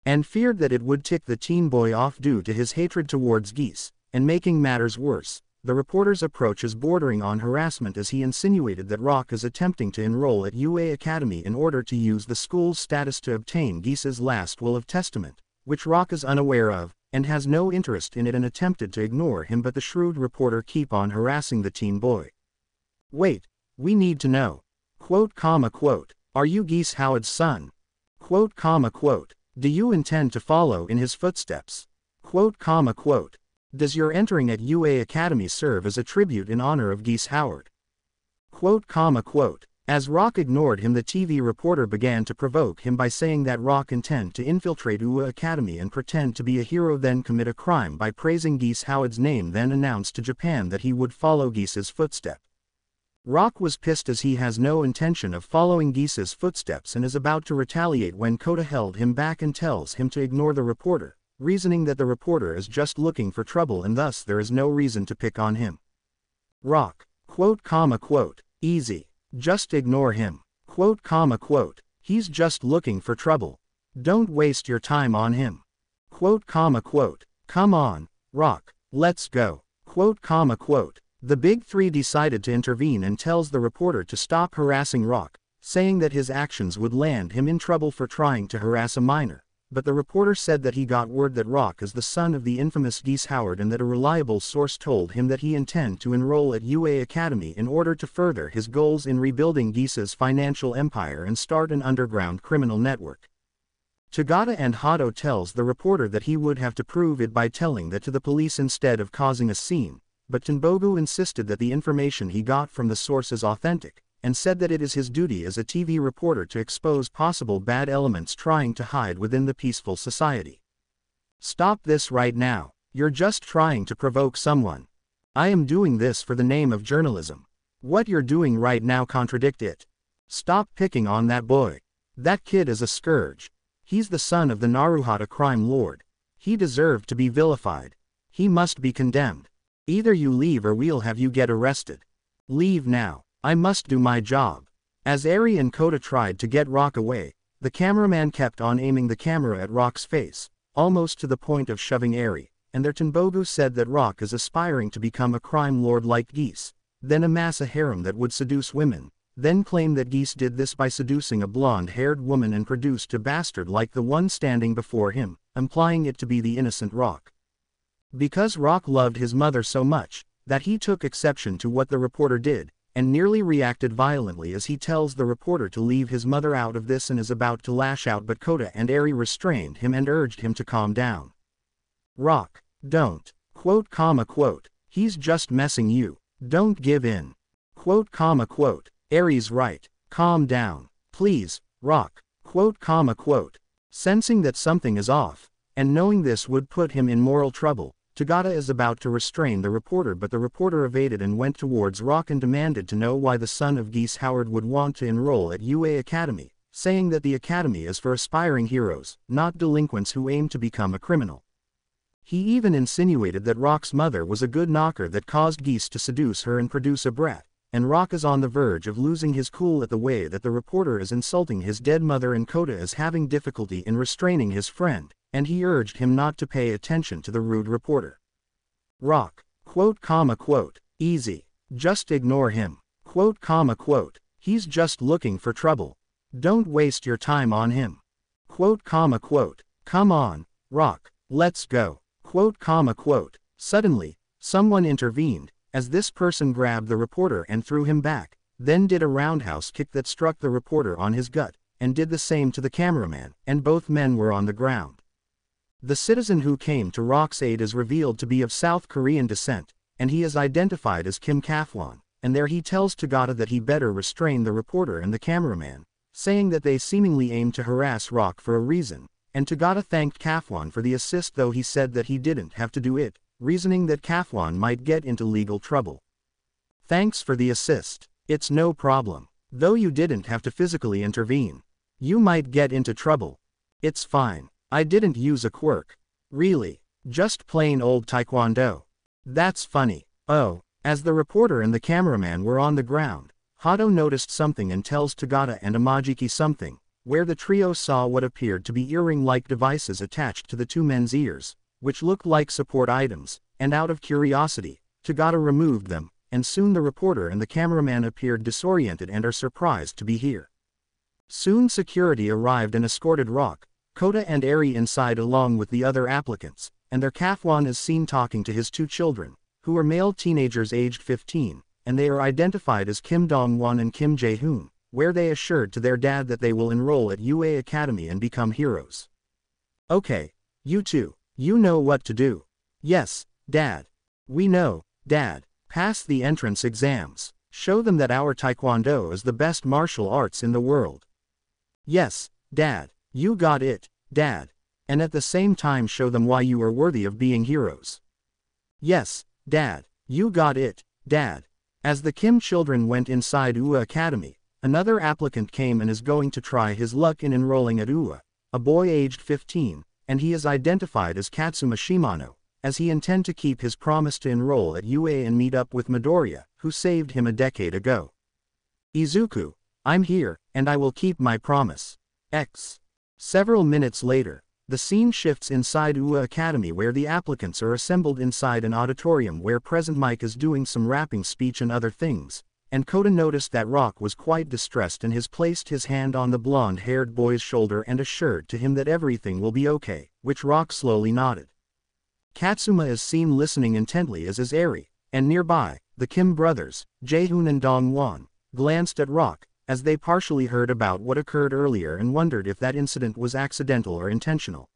and feared that it would tick the teen boy off due to his hatred towards Geese, and making matters worse, the reporter's approach is bordering on harassment as he insinuated that Rock is attempting to enroll at UA Academy in order to use the school's status to obtain Geese's last will of testament, which Rock is unaware of, and has no interest in it and attempted to ignore him, but the shrewd reporter keep on harassing the teen boy. Wait, we need to know. Are you Geese Howard's son? Do you intend to follow in his footsteps? Does your entering at UA Academy serve as a tribute in honor of Geese Howard? As Rock ignored him, the TV reporter began to provoke him by saying that Rock intend to infiltrate UA Academy and pretend to be a hero, then commit a crime by praising Geese Howard's name, then announced to Japan that he would follow Geese's footsteps. Rock was pissed as he has no intention of following Geese's footsteps and is about to retaliate when Kota held him back and tells him to ignore the reporter, reasoning that the reporter is just looking for trouble and thus there is no reason to pick on him. Rock, easy, just ignore him, he's just looking for trouble. Don't waste your time on him. Come on, Rock, let's go. The big three decided to intervene and tells the reporter to stop harassing Rock, saying that his actions would land him in trouble for trying to harass a minor, but the reporter said that he got word that Rock is the son of the infamous Geese Howard and that a reliable source told him that he intended to enroll at UA Academy in order to further his goals in rebuilding Geese's financial empire and start an underground criminal network. Tagata and Hado tells the reporter that he would have to prove it by telling that to the police instead of causing a scene, but Tenbogu insisted that the information he got from the source is authentic, and said that it is his duty as a TV reporter to expose possible bad elements trying to hide within the peaceful society. Stop this right now, you're just trying to provoke someone. I am doing this for the name of journalism. What you're doing right now contradict it. Stop picking on that boy. That kid is a scourge. He's the son of the Naruhata crime lord. He deserved to be vilified. He must be condemned. Either you leave or we'll have you get arrested. Leave now. I must do my job. As Eri and Kota tried to get Rock away, the cameraman kept on aiming the camera at Rock's face, almost to the point of shoving Eri, and their Tenbogu said that Rock is aspiring to become a crime lord like Geese, then amass a harem that would seduce women, then claim that Geese did this by seducing a blonde-haired woman and produced a bastard like the one standing before him, implying it to be the innocent Rock. Because Rock loved his mother so much, that he took exception to what the reporter did, and nearly reacted violently as he tells the reporter to leave his mother out of this and is about to lash out, but Kota and Eri restrained him and urged him to calm down. Rock, don't. Quote, he's just messing you. Don't give in. Quote, Eri's right. Calm down. Please, Rock. Quote, sensing that something is off, and knowing this would put him in moral trouble, Tagata is about to restrain the reporter, but the reporter evaded and went towards Rock and demanded to know why the son of Geese Howard would want to enroll at UA Academy, saying that the academy is for aspiring heroes, not delinquents who aim to become a criminal. He even insinuated that Rock's mother was a good knocker that caused Geese to seduce her and produce a brat, and Rock is on the verge of losing his cool at the way that the reporter is insulting his dead mother, and Kota is having difficulty in restraining his friend, and he urged him not to pay attention to the rude reporter. Rock, easy. Just ignore him. He's just looking for trouble. Don't waste your time on him. Come on, Rock, let's go. Suddenly, someone intervened, as this person grabbed the reporter and threw him back, then did a roundhouse kick that struck the reporter on his gut, and did the same to the cameraman, and both men were on the ground. The citizen who came to Rock's aid is revealed to be of South Korean descent, and he is identified as Kim Kafwan, and there he tells Tagata that he better restrain the reporter and the cameraman, saying that they seemingly aimed to harass Rock for a reason, and Tagata thanked Kafwan for the assist, though he said that he didn't have to do it, reasoning that Kafwan might get into legal trouble. Thanks for the assist. It's no problem. Though you didn't have to physically intervene. You might get into trouble. It's fine. I didn't use a quirk. Really. Just plain old taekwondo. That's funny. Oh. As the reporter and the cameraman were on the ground, Hado noticed something and tells Tagata and Amajiki something, where the trio saw what appeared to be earring-like devices attached to the two men's ears, which looked like support items, and out of curiosity, Tagata removed them, and soon the reporter and the cameraman appeared disoriented and are surprised to be here. Soon security arrived and escorted Rock, Kota and Eri inside along with the other applicants, and their Kafwan is seen talking to his two children, who are male teenagers aged 15, and they are identified as Kim Dong-won and Kim Jae-hoon, where they assured to their dad that they will enroll at UA Academy and become heroes. Okay, you two, you know what to do. Yes, Dad. We know, Dad. Pass the entrance exams. Show them that our taekwondo is the best martial arts in the world. Yes, Dad. You got it, Dad. And at the same time show them why you are worthy of being heroes. Yes, Dad. You got it, Dad. As the Kim children went inside UA Academy, another applicant came and is going to try his luck in enrolling at UA, a boy aged 15, and he is identified as Katsuma Shimano, as he intends to keep his promise to enroll at UA and meet up with Midoriya, who saved him a decade ago. Izuku, I'm here, and I will keep my promise. Several minutes later, the scene shifts inside UA Academy where the applicants are assembled inside an auditorium where Present Mike is doing some rapping speech and other things, and Kota noticed that Rock was quite distressed and has placed his hand on the blonde-haired boy's shoulder and assured to him that everything will be okay, which Rock slowly nodded. Katsuma is seen listening intently as is Eri, and nearby, the Kim brothers, Jaehoon and Dongwon, glanced at Rock, as they partially heard about what occurred earlier and wondered if that incident was accidental or intentional.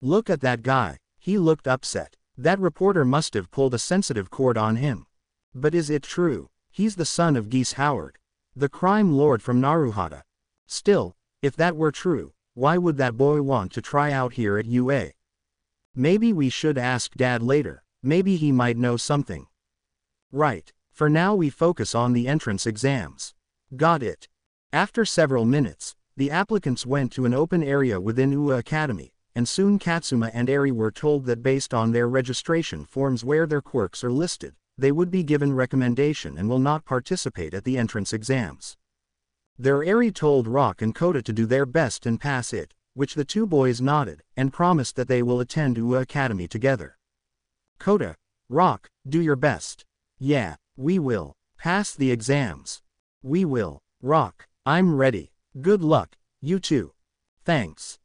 Look at that guy, he looked upset. That reporter must have pulled a sensitive cord on him. But is it true? He's the son of Geese Howard, the crime lord from Naruhata. Still, if that were true, why would that boy want to try out here at UA? Maybe we should ask Dad later, maybe he might know something. Right, for now we focus on the entrance exams. Got it. After several minutes, the applicants went to an open area within UA Academy, and soon Katsuma and Eri were told that based on their registration forms where their quirks are listed, they would be given recommendation and will not participate at the entrance exams. Their Eri told Rock and Kota to do their best and pass it, which the two boys nodded, and promised that they will attend UA Academy together. Kota, Rock, do your best. Yeah, we will. Pass the exams. We will. Rock, I'm ready. Good luck, you too. Thanks.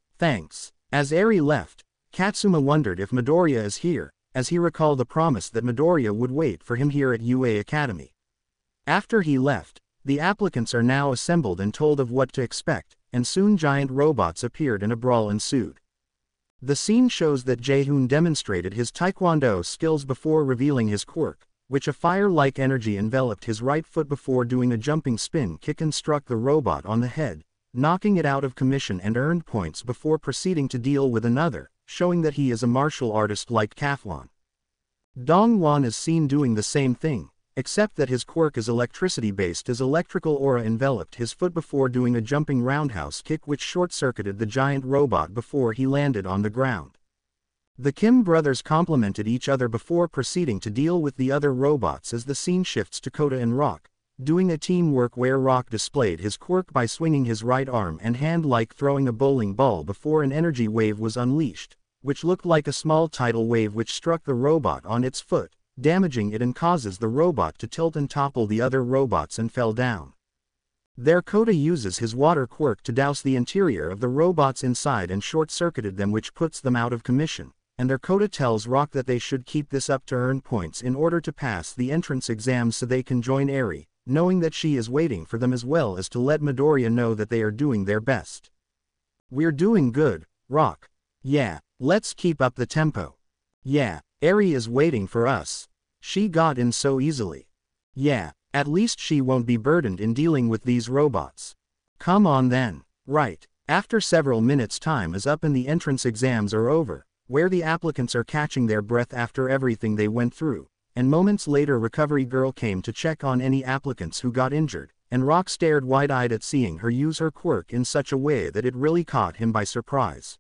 As Eri left, Katsuma wondered if Midoriya is here, as he recalled the promise that Midoriya would wait for him here at UA Academy. After he left, the applicants are now assembled and told of what to expect, and soon giant robots appeared and a brawl ensued. The scene shows that Jaehoon demonstrated his taekwondo skills before revealing his quirk, which a fire-like energy enveloped his right foot before doing a jumping spin kick and struck the robot on the head, knocking it out of commission and earned points before proceeding to deal with another, showing that he is a martial artist like Kafwan. Dongwon is seen doing the same thing, except that his quirk is electricity-based as electrical aura enveloped his foot before doing a jumping roundhouse kick which short-circuited the giant robot before he landed on the ground. The Kim brothers complimented each other before proceeding to deal with the other robots as the scene shifts to Kota and Rock, doing a teamwork where Rock displayed his quirk by swinging his right arm and hand like throwing a bowling ball before an energy wave was unleashed, which looked like a small tidal wave which struck the robot on its foot, damaging it and causes the robot to tilt and topple the other robots and fell down. There Kota uses his water quirk to douse the interior of the robots inside and short-circuited them, which puts them out of commission, and their Kota tells Rock that they should keep this up to earn points in order to pass the entrance exams so they can join Eri, knowing that she is waiting for them, as well as to let Midoriya know that they are doing their best. We're doing good, Rock. Yeah, let's keep up the tempo. Yeah, Eri is waiting for us. She got in so easily. Yeah, at least she won't be burdened in dealing with these robots. Come on then. Right, after several minutes time is up and the entrance exams are over, where the applicants are catching their breath after everything they went through, and moments later Recovery Girl came to check on any applicants who got injured, and Rock stared wide-eyed at seeing her use her quirk in such a way that it really caught him by surprise.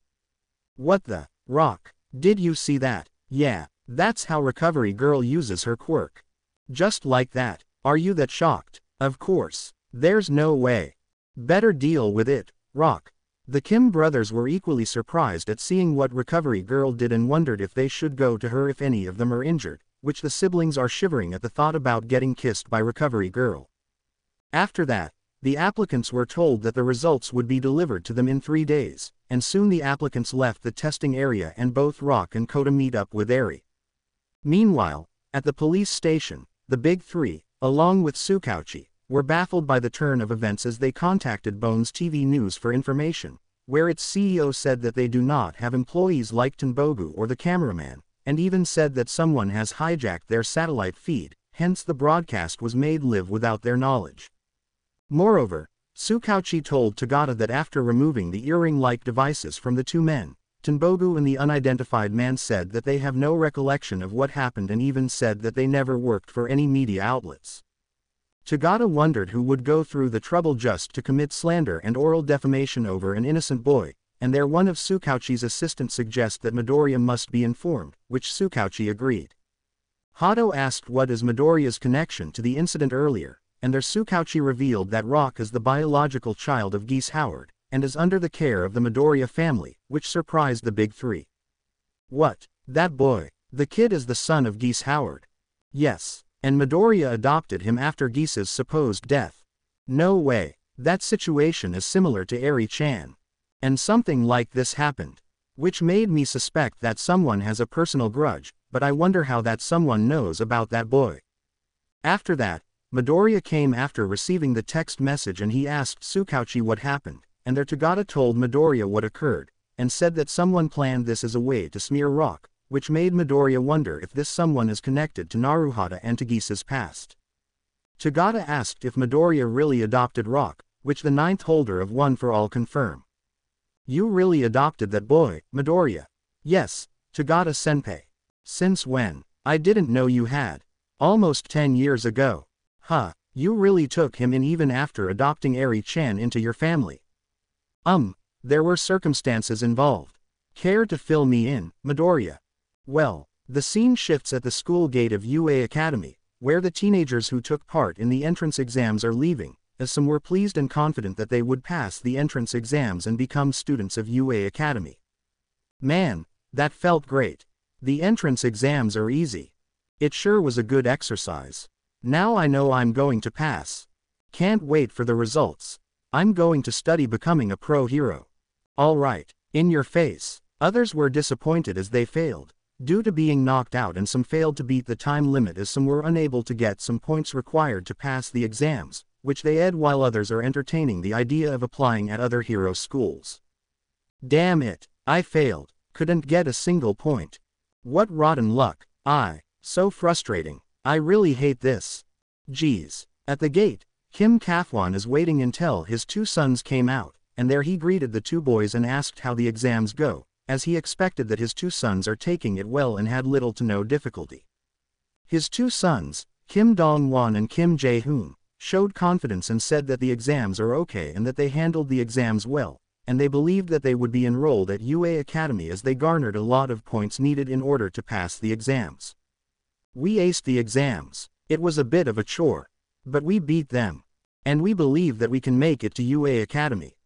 What the? Rock, did you see that? Yeah, that's how Recovery Girl uses her quirk. Just like that. Are you that shocked? Of course. There's no way. Better deal with it, Rock. The Kim brothers were equally surprised at seeing what Recovery Girl did and wondered if they should go to her if any of them are injured, which the siblings are shivering at the thought about getting kissed by Recovery Girl. After that, the applicants were told that the results would be delivered to them in 3 days, and soon the applicants left the testing area and both Rock and Kota meet up with Eri. Meanwhile, at the police station, the Big Three, along with Tsukauchi, were baffled by the turn of events as they contacted Bones TV News for information, where its CEO said that they do not have employees like Tenbogu or the cameraman, and even said that someone has hijacked their satellite feed, hence the broadcast was made live without their knowledge. Moreover, Tsukauchi told Tagata that after removing the earring-like devices from the two men, Tenbogu and the unidentified man said that they have no recollection of what happened and even said that they never worked for any media outlets. Tagata wondered who would go through the trouble just to commit slander and oral defamation over an innocent boy, and there one of Tsukauchi's assistants suggests that Midoriya must be informed, which Tsukauchi agreed. Hato asked what is Midoriya's connection to the incident earlier, and their Tsukauchi revealed that Rock is the biological child of Geese Howard, and is under the care of the Midoriya family, which surprised the Big Three. What? That boy? The kid is the son of Geese Howard? Yes. And Midoriya adopted him after Gisa's supposed death. No way. That situation is similar to Eri-chan. And something like this happened. Which made me suspect that someone has a personal grudge, but I wonder how that someone knows about that boy. After that, Midoriya came after receiving the text message and he asked Tsukauchi what happened, and their Tagata told Midoriya what occurred, and said that someone planned this as a way to smear Rock, which made Midoriya wonder if this someone is connected to Naruhata and to Gisa's past. Tagata asked if Midoriya really adopted Rock, which the ninth holder of One for All confirmed. You really adopted that boy, Midoriya? Yes, Tagata-senpai. Since when? I didn't know you had. Almost 10 years ago. Huh, you really took him in even after adopting Eri-chan into your family. There were circumstances involved. Care to fill me in, Midoriya? Well, the scene shifts at the school gate of UA Academy, where the teenagers who took part in the entrance exams are leaving, as some were pleased and confident that they would pass the entrance exams and become students of UA Academy. Man, that felt great. The entrance exams are easy. It sure was a good exercise. Now I know I'm going to pass. Can't wait for the results. I'm going to study becoming a pro hero. Alright, in your face. Others were disappointed as they failed, due to being knocked out, and some failed to beat the time limit as some were unable to get some points required to pass the exams, which they ed, while others are entertaining the idea of applying at other hero schools. Damn it, I failed, couldn't get a single point. What rotten luck. So frustrating. I really hate this. Geez. At the gate, Kim Kafwan is waiting until his two sons came out, and there he greeted the two boys and asked how the exams go, as he expected that his two sons are taking it well and had little to no difficulty. His two sons, Kim Dong-won and Kim Jae-hoon, showed confidence and said that the exams are okay and that they handled the exams well, and they believed that they would be enrolled at UA Academy as they garnered a lot of points needed in order to pass the exams. We aced the exams. It was a bit of a chore. But we beat them. And we believe that we can make it to UA Academy.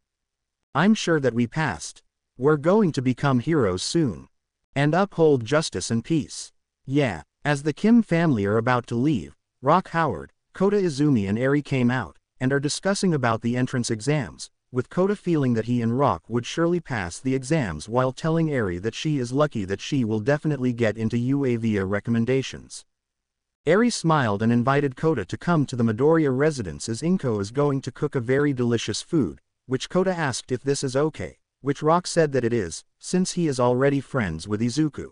I'm sure that we passed. We're going to become heroes soon. And uphold justice and peace. Yeah. As the Kim family are about to leave, Rock Howard, Kota Izumi and Eri came out, and are discussing about the entrance exams, with Kota feeling that he and Rock would surely pass the exams while telling Eri that she is lucky that she will definitely get into UA via recommendations. Eri smiled and invited Kota to come to the Midoriya residence as Inko is going to cook a very delicious food, which Kota asked if this is okay, which Rock said that it is, since he is already friends with Izuku.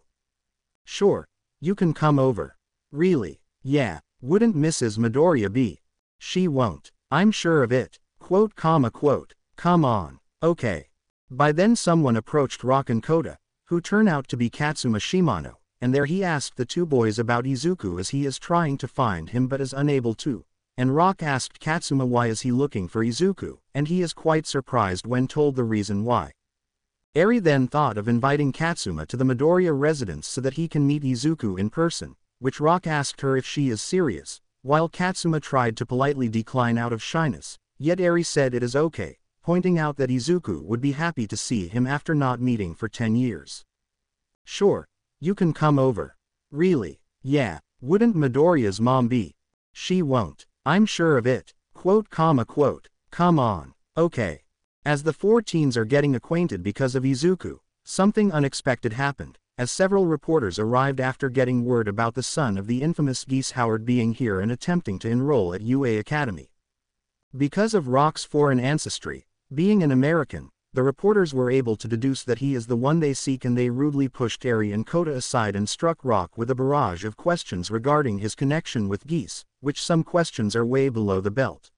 Sure, you can come over. Really? Yeah. Wouldn't Mrs. Midoriya be? She won't. I'm sure of it. Quote. Come on. Okay. By then someone approached Rock and Kota, who turn out to be Katsuma Shimano, and there he asked the two boys about Izuku as he is trying to find him but is unable to, and Rock asked Katsuma why is he looking for Izuku, and he is quite surprised when told the reason why. Eri then thought of inviting Katsuma to the Midoriya residence so that he can meet Izuku in person, which Rock asked her if she is serious, while Katsuma tried to politely decline out of shyness, yet Eri said it is okay, pointing out that Izuku would be happy to see him after not meeting for 10 years. Sure, you can come over. Really? Yeah, wouldn't Midoriya's mom be? She won't. I'm sure of it. Quote. Come on. Okay. As the four teens are getting acquainted because of Izuku, something unexpected happened, as several reporters arrived after getting word about the son of the infamous Geese Howard being here and attempting to enroll at UA Academy. Because of Rock's foreign ancestry, being an American, the reporters were able to deduce that he is the one they seek, and they rudely pushed Eri and Kota aside and struck Rock with a barrage of questions regarding his connection with Geese, which some questions are way below the belt.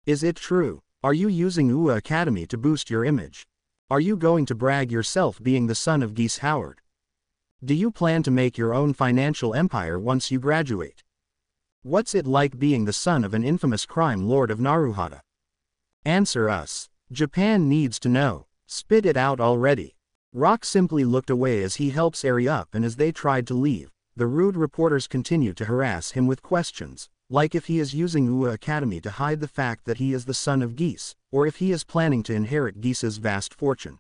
Is it true? Are you using UA Academy to boost your image? Are you going to brag yourself being the son of Geese Howard? Do you plan to make your own financial empire once you graduate? What's it like being the son of an infamous crime lord of Naruhata? Answer us. Japan needs to know. Spit it out already. Rock simply looked away as he helps Eri up, and as they tried to leave, the rude reporters continued to harass him with questions, like if he is using UA Academy to hide the fact that he is the son of Geese, or if he is planning to inherit Geese's vast fortune.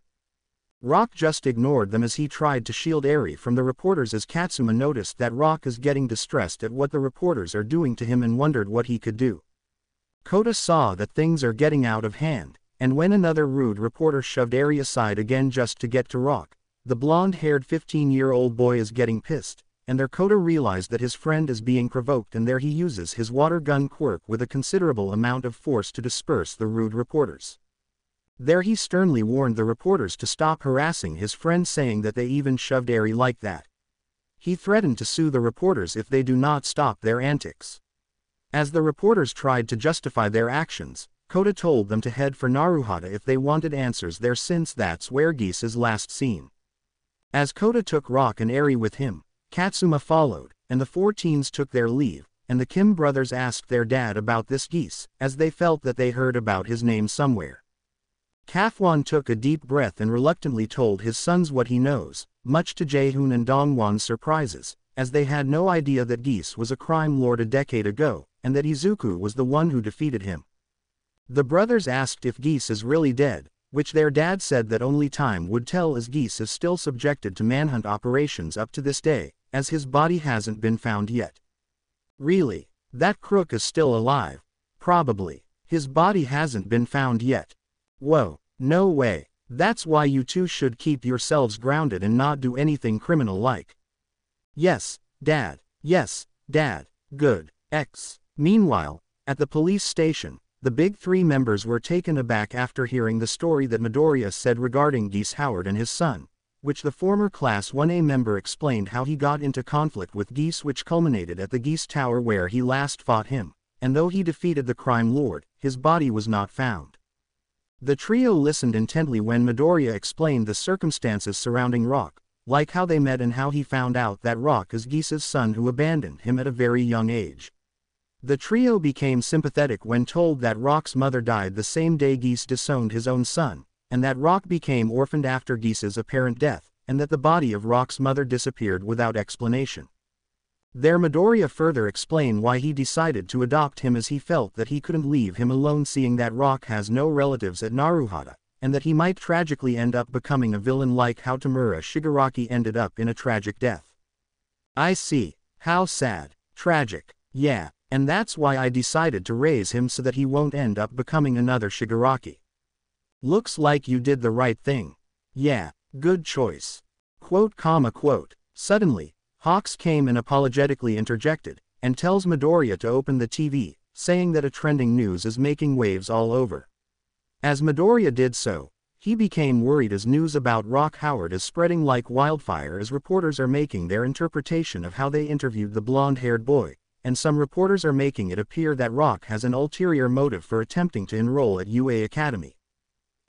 Rock just ignored them as he tried to shield Eri from the reporters as Katsuma noticed that Rock is getting distressed at what the reporters are doing to him and wondered what he could do. Kota saw that things are getting out of hand, and when another rude reporter shoved Eri aside again just to get to Rock, the blonde-haired 15-year-old boy is getting pissed, and there Kota realized that his friend is being provoked and there he uses his water gun quirk with a considerable amount of force to disperse the rude reporters. There he sternly warned the reporters to stop harassing his friend, saying that they even shoved Eri like that. He threatened to sue the reporters if they do not stop their antics. As the reporters tried to justify their actions, Kota told them to head for Naruhata if they wanted answers there, since that's where Geese is last seen. As Kota took Rock and Eri with him, Katsuma followed, and the four teens took their leave, and the Kim brothers asked their dad about this Geese, as they felt that they heard about his name somewhere. Kafwan took a deep breath and reluctantly told his sons what he knows, much to Jaehoon and Dongwon's surprises, as they had no idea that Geese was a crime lord a decade ago, and that Izuku was the one who defeated him. The brothers asked if Geese is really dead, which their dad said that only time would tell, as Geese is still subjected to manhunt operations up to this day, as his body hasn't been found yet. Really? That crook is still alive? Probably. His body hasn't been found yet. Whoa, no way. That's why you two should keep yourselves grounded and not do anything criminal-like. Yes, Dad. Yes, Dad. Good. Meanwhile, at the police station, the big three members were taken aback after hearing the story that Midoriya said regarding Geese Howard and his son, which the former Class 1A member explained how he got into conflict with Geese, which culminated at the Geese Tower where he last fought him, and though he defeated the crime lord, his body was not found. The trio listened intently when Midoriya explained the circumstances surrounding Rock, like how they met and how he found out that Rock is Geese's son who abandoned him at a very young age. The trio became sympathetic when told that Rock's mother died the same day Geese disowned his own son, and that Rock became orphaned after Geese's apparent death, and that the body of Rock's mother disappeared without explanation. There Midoriya further explained why he decided to adopt him, as he felt that he couldn't leave him alone, seeing that Rock has no relatives at Naruhata, and that he might tragically end up becoming a villain like how Tamura Shigaraki ended up in a tragic death. I see. How sad. Tragic. Yeah, and that's why I decided to raise him so that he won't end up becoming another Shigaraki. Looks like you did the right thing. Yeah, good choice. Quote. Suddenly, Hawks came and apologetically interjected, and tells Midoriya to open the TV, saying that a trending news is making waves all over. As Midoriya did so, he became worried as news about Rock Howard is spreading like wildfire, as reporters are making their interpretation of how they interviewed the blonde-haired boy, and some reporters are making it appear that Rock has an ulterior motive for attempting to enroll at UA Academy.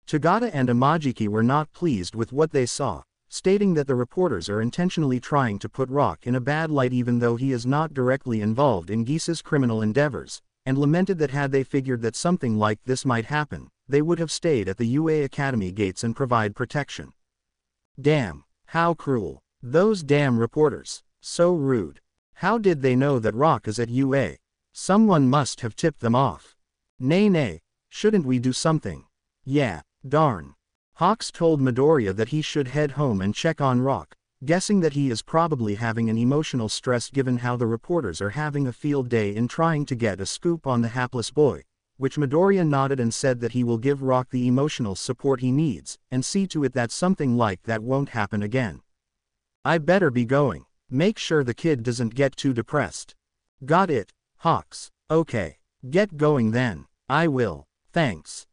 Tagata and Imajiki were not pleased with what they saw, stating that the reporters are intentionally trying to put Rock in a bad light even though he is not directly involved in Geese's criminal endeavors, and lamented that had they figured that something like this might happen, they would have stayed at the UA Academy gates and provide protection. Damn, how cruel. Those damn reporters. So rude. How did they know that Rock is at UA? Someone must have tipped them off. Nay, shouldn't we do something? Yeah, darn. Hawks told Midoriya that he should head home and check on Rock, guessing that he is probably having an emotional stress given how the reporters are having a field day in trying to get a scoop on the hapless boy, which Midoriya nodded and said that he will give Rock the emotional support he needs, and see to it that something like that won't happen again. I better be going. Make sure the kid doesn't get too depressed. Got it, Hawks. Okay. Get going then. I will. Thanks.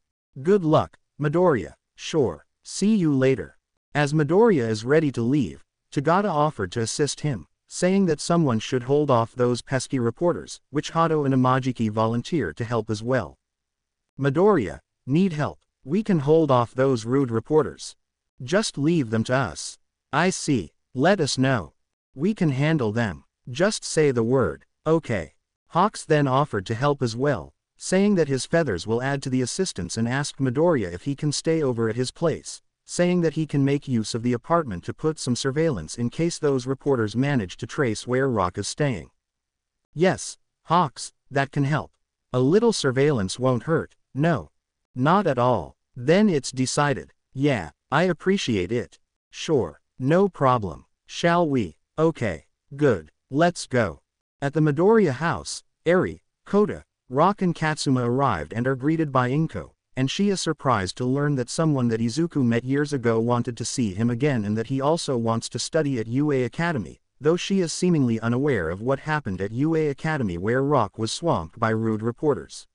Good luck, Midoriya. Sure. See you later. As Midoriya is ready to leave, Tagata offered to assist him, saying that someone should hold off those pesky reporters, which Hato and Imajiki volunteered to help as well. Midoriya, need help. We can hold off those rude reporters. Just leave them to us. I see. Let us know. We can handle them. Just say the word. Okay. Hawks then offered to help as well, saying that his feathers will add to the assistance, and asked Midoriya if he can stay over at his place, saying that he can make use of the apartment to put some surveillance in case those reporters manage to trace where Rock is staying. Yes, Hawks, that can help. A little surveillance won't hurt, no. Not at all. Then it's decided. Yeah, I appreciate it. Sure. No problem. Shall we? Okay. Good. Let's go. At the Midoriya house, Eri, Kota, Rock and Katsuma arrived and are greeted by Inko, and she is surprised to learn that someone that Izuku met years ago wanted to see him again and that he also wants to study at UA Academy, though she is seemingly unaware of what happened at UA Academy where Rock was swamped by rude reporters.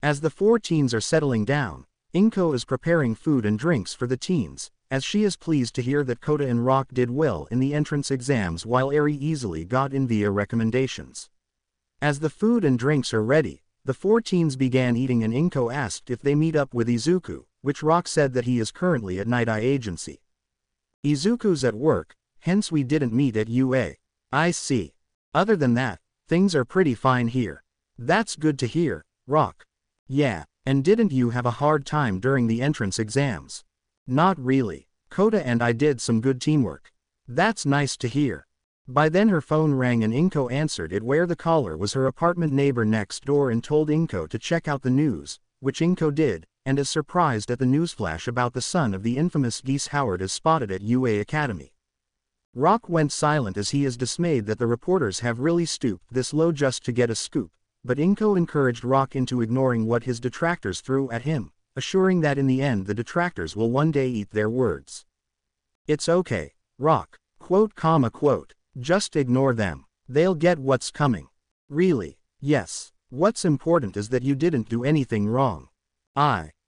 As the four teens are settling down, Inko is preparing food and drinks for the teens, as she is pleased to hear that Kota and Rock did well in the entrance exams while Eri easily got in via recommendations. As the food and drinks are ready, the four teens began eating and Inko asked if they meet up with Izuku, which Rock said that he is currently at Nighteye Agency. Izuku's at work, hence we didn't meet at UA. I see. Other than that, things are pretty fine here. That's good to hear, Rock. Yeah, and didn't you have a hard time during the entrance exams? Not really. Kota and I did some good teamwork. That's nice to hear. By then her phone rang and Inko answered it where the caller was her apartment neighbor next door and told Inko to check out the news, which Inko did, and is surprised at the newsflash about the son of the infamous Geese Howard is spotted at UA Academy. Rock went silent as he is dismayed that the reporters have really stooped this low just to get a scoop, but Inko encouraged Rock into ignoring what his detractors threw at him, assuring that in the end the detractors will one day eat their words. It's okay, Rock, quote. Just ignore them. They'll get what's coming. Really? Yes. What's important is that you didn't do anything wrong.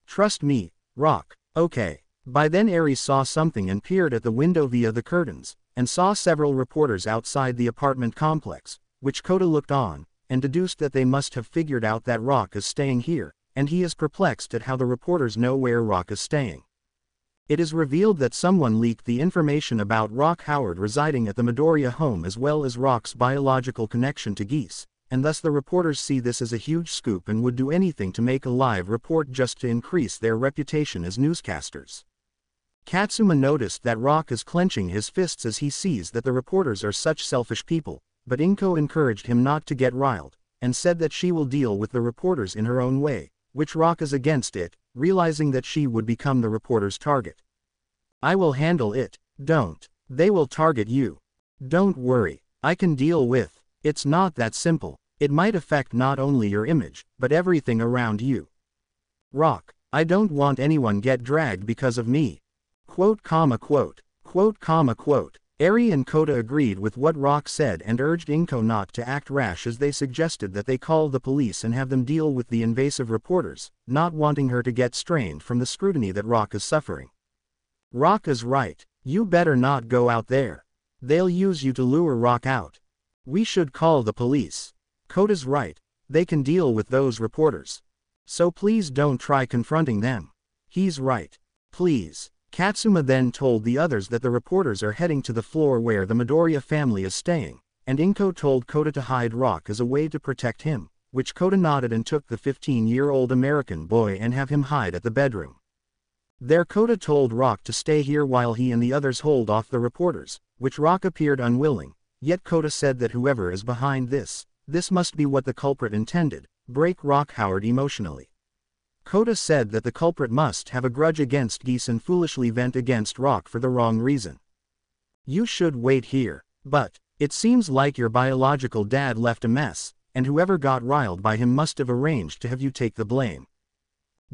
Trust me, Rock. Okay. By then Eri saw something and peered at the window via the curtains, and saw several reporters outside the apartment complex, which Kota looked on, and deduced that they must have figured out that Rock is staying here, and he is perplexed at how the reporters know where Rock is staying. It is revealed that someone leaked the information about Rock Howard residing at the Midoriya home as well as Rock's biological connection to Geese, and thus the reporters see this as a huge scoop and would do anything to make a live report just to increase their reputation as newscasters. Katsuma noticed that Rock is clenching his fists as he sees that the reporters are such selfish people, but Inko encouraged him not to get riled, and said that she will deal with the reporters in her own way, which Rock is against it, realizing that she would become the reporter's target. I will handle it. Don't. They will target you. Don't worry. I can deal with. It's not that simple. It might affect not only your image, but everything around you. Rock, I don't want anyone get dragged because of me. Quote. Eri and Kota agreed with what Rock said and urged Inko not to act rash as they suggested that they call the police and have them deal with the invasive reporters, not wanting her to get strained from the scrutiny that Rock is suffering. Rock is right. You better not go out there. They'll use you to lure Rock out. We should call the police. Kota's right. They can deal with those reporters. So please don't try confronting them. He's right. Please. Katsuma then told the others that the reporters are heading to the floor where the Midoriya family is staying, and Inko told Kota to hide Rock as a way to protect him, which Kota nodded and took the 15-year-old American boy and have him hide at the bedroom. There Kota told Rock to stay here while he and the others hold off the reporters, which Rock appeared unwilling, yet Kota said that whoever is behind this must be what the culprit intended, break Rock Howard emotionally. Kota said that the culprit must have a grudge against Geese and foolishly vent against Rock for the wrong reason. You should wait here, but it seems like your biological dad left a mess, and whoever got riled by him must have arranged to have you take the blame.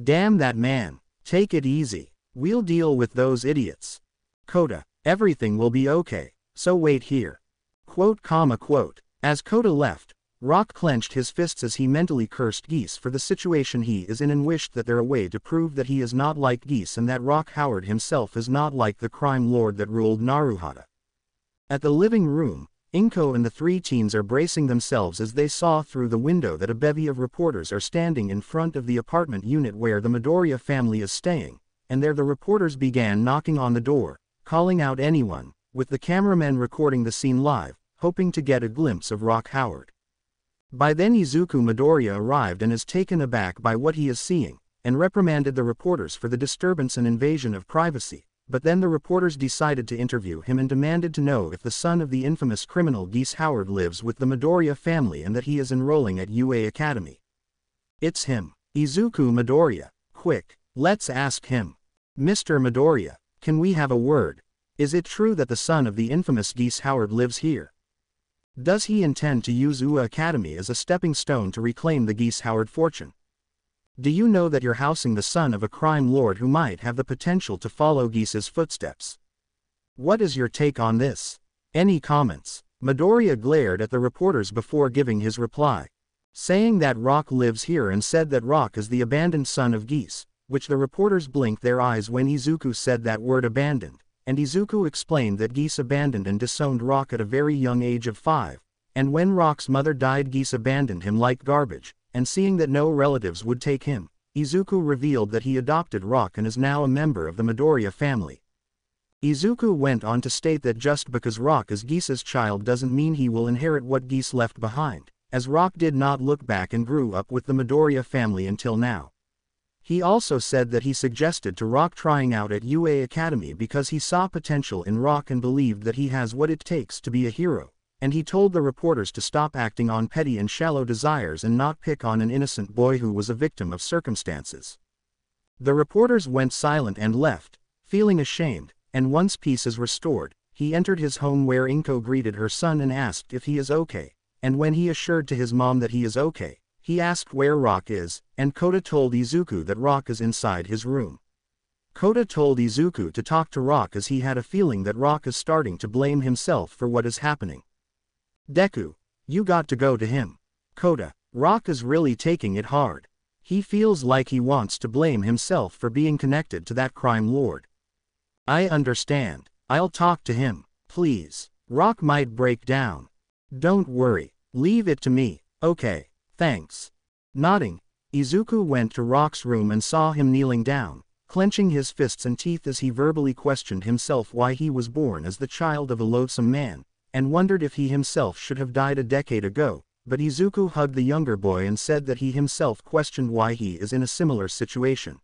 Damn that man. Take it easy. We'll deal with those idiots. Kota, everything will be okay, so wait here. Quote. As Kota left, Rock clenched his fists as he mentally cursed Geese for the situation he is in and wished that there a way to prove that he is not like Geese and that Rock Howard himself is not like the crime lord that ruled Naruhata. At the living room, Inko and the three teens are bracing themselves as they saw through the window that a bevy of reporters are standing in front of the apartment unit where the Midoriya family is staying, and there the reporters began knocking on the door, calling out anyone, with the cameramen recording the scene live, hoping to get a glimpse of Rock Howard. By then Izuku Midoriya arrived and is taken aback by what he is seeing, and reprimanded the reporters for the disturbance and invasion of privacy, but then the reporters decided to interview him and demanded to know if the son of the infamous criminal Geese Howard lives with the Midoriya family and that he is enrolling at UA Academy. It's him. Izuku Midoriya. Quick, let's ask him. Mr. Midoriya, Can we have a word? Is it true that the son of the infamous Geese Howard lives here? Does he intend to use UA Academy as a stepping stone to reclaim the Geese Howard fortune? Do you know that you're housing the son of a crime lord who might have the potential to follow Geese's footsteps? What is your take on this? Any comments? Midoriya glared at the reporters before giving his reply, saying that Rock lives here and said that Rock is the abandoned son of Geese, which the reporters blinked their eyes when Izuku said that word abandoned, and Izuku explained that Geese abandoned and disowned Rock at a very young age of 5, and when Rock's mother died Geese abandoned him like garbage, and seeing that no relatives would take him, Izuku revealed that he adopted Rock and is now a member of the Midoriya family. Izuku went on to state that just because Rock is Geese's child doesn't mean he will inherit what Geese left behind, as Rock did not look back and grew up with the Midoriya family until now. He also said that he suggested to Rock trying out at UA Academy because he saw potential in Rock and believed that he has what it takes to be a hero, and he told the reporters to stop acting on petty and shallow desires and not pick on an innocent boy who was a victim of circumstances. The reporters went silent and left, feeling ashamed, and once peace is restored, he entered his home where Inko greeted her son and asked if he is okay, and when he assured to his mom that he is okay, he asked where Rock is, and Kota told Izuku that Rock is inside his room. Kota told Izuku to talk to Rock as he had a feeling that Rock is starting to blame himself for what is happening. Deku, you got to go to him. Kota, Rock is really taking it hard. He feels like he wants to blame himself for being connected to that crime lord. I understand. I'll talk to him, please. Rock might break down. Don't worry. Leave it to me. Okay. Thanks. Nodding, Izuku went to Rock's room and saw him kneeling down, clenching his fists and teeth as he verbally questioned himself why he was born as the child of a loathsome man, and wondered if he himself should have died a decade ago, but Izuku hugged the younger boy and said that he himself questioned why he is in a similar situation.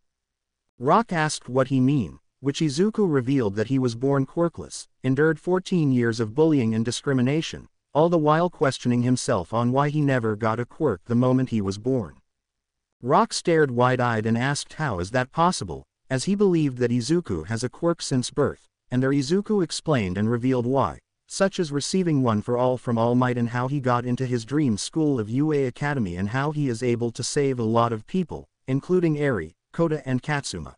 Rock asked what he mean, which Izuku revealed that he was born quirkless, endured 14 years of bullying and discrimination, all the while questioning himself on why he never got a quirk the moment he was born. Rock stared wide-eyed and asked how is that possible, as he believed that Izuku has a quirk since birth, and there Izuku explained and revealed why, such as receiving one for all from All Might and how he got into his dream school of UA Academy and how he is able to save a lot of people, including Eri, Kota and Katsuma.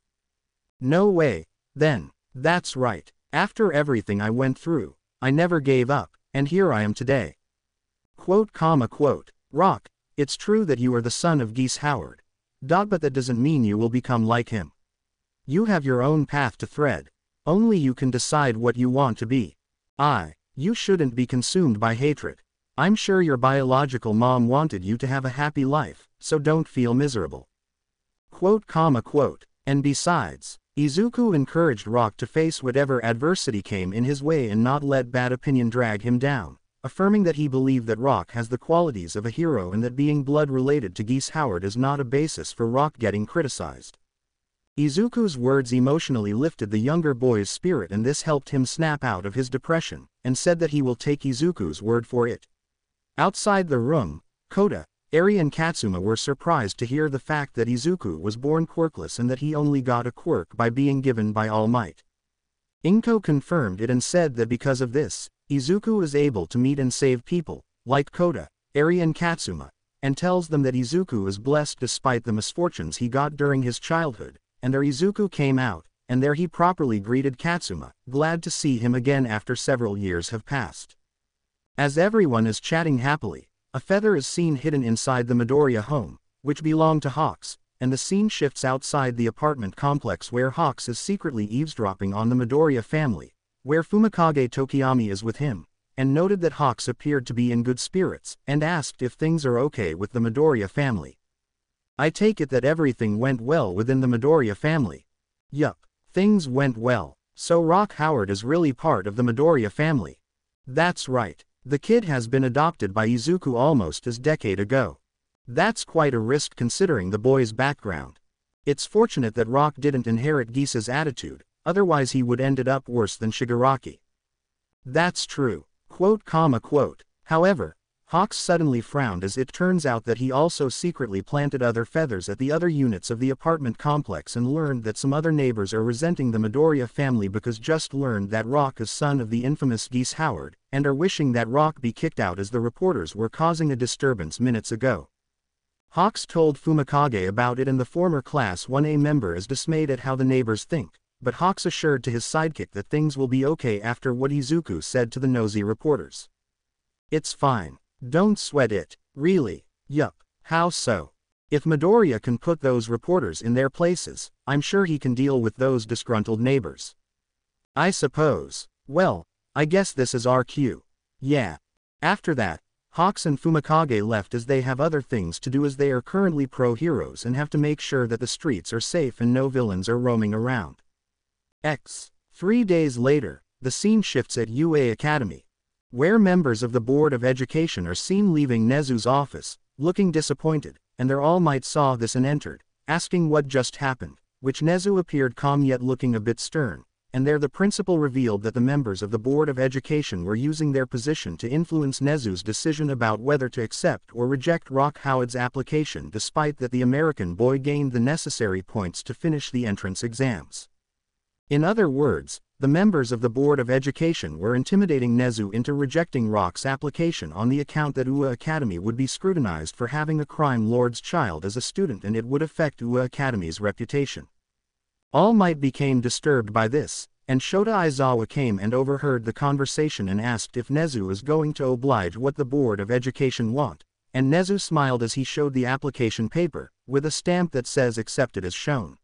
No way, then, that's right, after everything I went through, I never gave up. And here I am today. Quote, Rock, it's true that you are the son of Geese Howard. But that doesn't mean you will become like him. You have your own path to thread. Only you can decide what you want to be. You shouldn't be consumed by hatred. I'm sure your biological mom wanted you to have a happy life, so don't feel miserable. Quote, and besides, Izuku encouraged Rock to face whatever adversity came in his way and not let bad opinion drag him down, affirming that he believed that Rock has the qualities of a hero and that being blood-related to Geese Howard is not a basis for Rock getting criticized. Izuku's words emotionally lifted the younger boy's spirit and this helped him snap out of his depression, and said that he will take Izuku's word for it. Outside the room, Kota, Eri and Katsuma were surprised to hear the fact that Izuku was born quirkless and that he only got a quirk by being given by All Might. Inko confirmed it and said that because of this, Izuku is able to meet and save people, like Kota, Eri and Katsuma, and tells them that Izuku is blessed despite the misfortunes he got during his childhood, and there Izuku came out, and there he properly greeted Katsuma, glad to see him again after several years have passed. As everyone is chatting happily, a feather is seen hidden inside the Midoriya home, which belonged to Hawks, and the scene shifts outside the apartment complex where Hawks is secretly eavesdropping on the Midoriya family, where Fumikage Tokiyami is with him, and noted that Hawks appeared to be in good spirits, and asked if things are okay with the Midoriya family. I take it that everything went well within the Midoriya family. Yup, things went well, so Rock Howard is really part of the Midoriya family. That's right. The kid has been adopted by Izuku almost a decade ago. That's quite a risk considering the boy's background. It's fortunate that Rock didn't inherit Geese's attitude, otherwise he would ended up worse than Shigaraki. That's true. However, Hawks suddenly frowned as it turns out that he also secretly planted other feathers at the other units of the apartment complex and learned that some other neighbors are resenting the Midoriya family because just learned that Rock is son of the infamous Geese Howard, and are wishing that Rock be kicked out as the reporters were causing a disturbance minutes ago. Hawks told Fumikage about it and the former Class 1A member is dismayed at how the neighbors think, but Hawks assured to his sidekick that things will be okay after what Izuku said to the nosy reporters. It's fine. Don't sweat it, really. Yup, how so? If Midoriya can put those reporters in their places, I'm sure he can deal with those disgruntled neighbors. I suppose. Well, I guess this is our cue. Yeah. After that, Hawks and Fumikage left as they have other things to do as they are currently pro-heroes and have to make sure that the streets are safe and no villains are roaming around. 3 days later, the scene shifts at UA Academy, where members of the Board of Education are seen leaving Nezu's office, looking disappointed, and their All Might saw this and entered, asking what just happened, which Nezu appeared calm yet looking a bit stern, and there the principal revealed that the members of the Board of Education were using their position to influence Nezu's decision about whether to accept or reject Rock Howard's application despite that the American boy gained the necessary points to finish the entrance exams. In other words, the members of the Board of Education were intimidating Nezu into rejecting Rock's application on the account that UA Academy would be scrutinized for having a crime lord's child as a student and it would affect UA Academy's reputation. All Might became disturbed by this, and Shota Aizawa came and overheard the conversation and asked if Nezu is going to oblige what the Board of Education want, and Nezu smiled as he showed the application paper, with a stamp that says accepted as shown.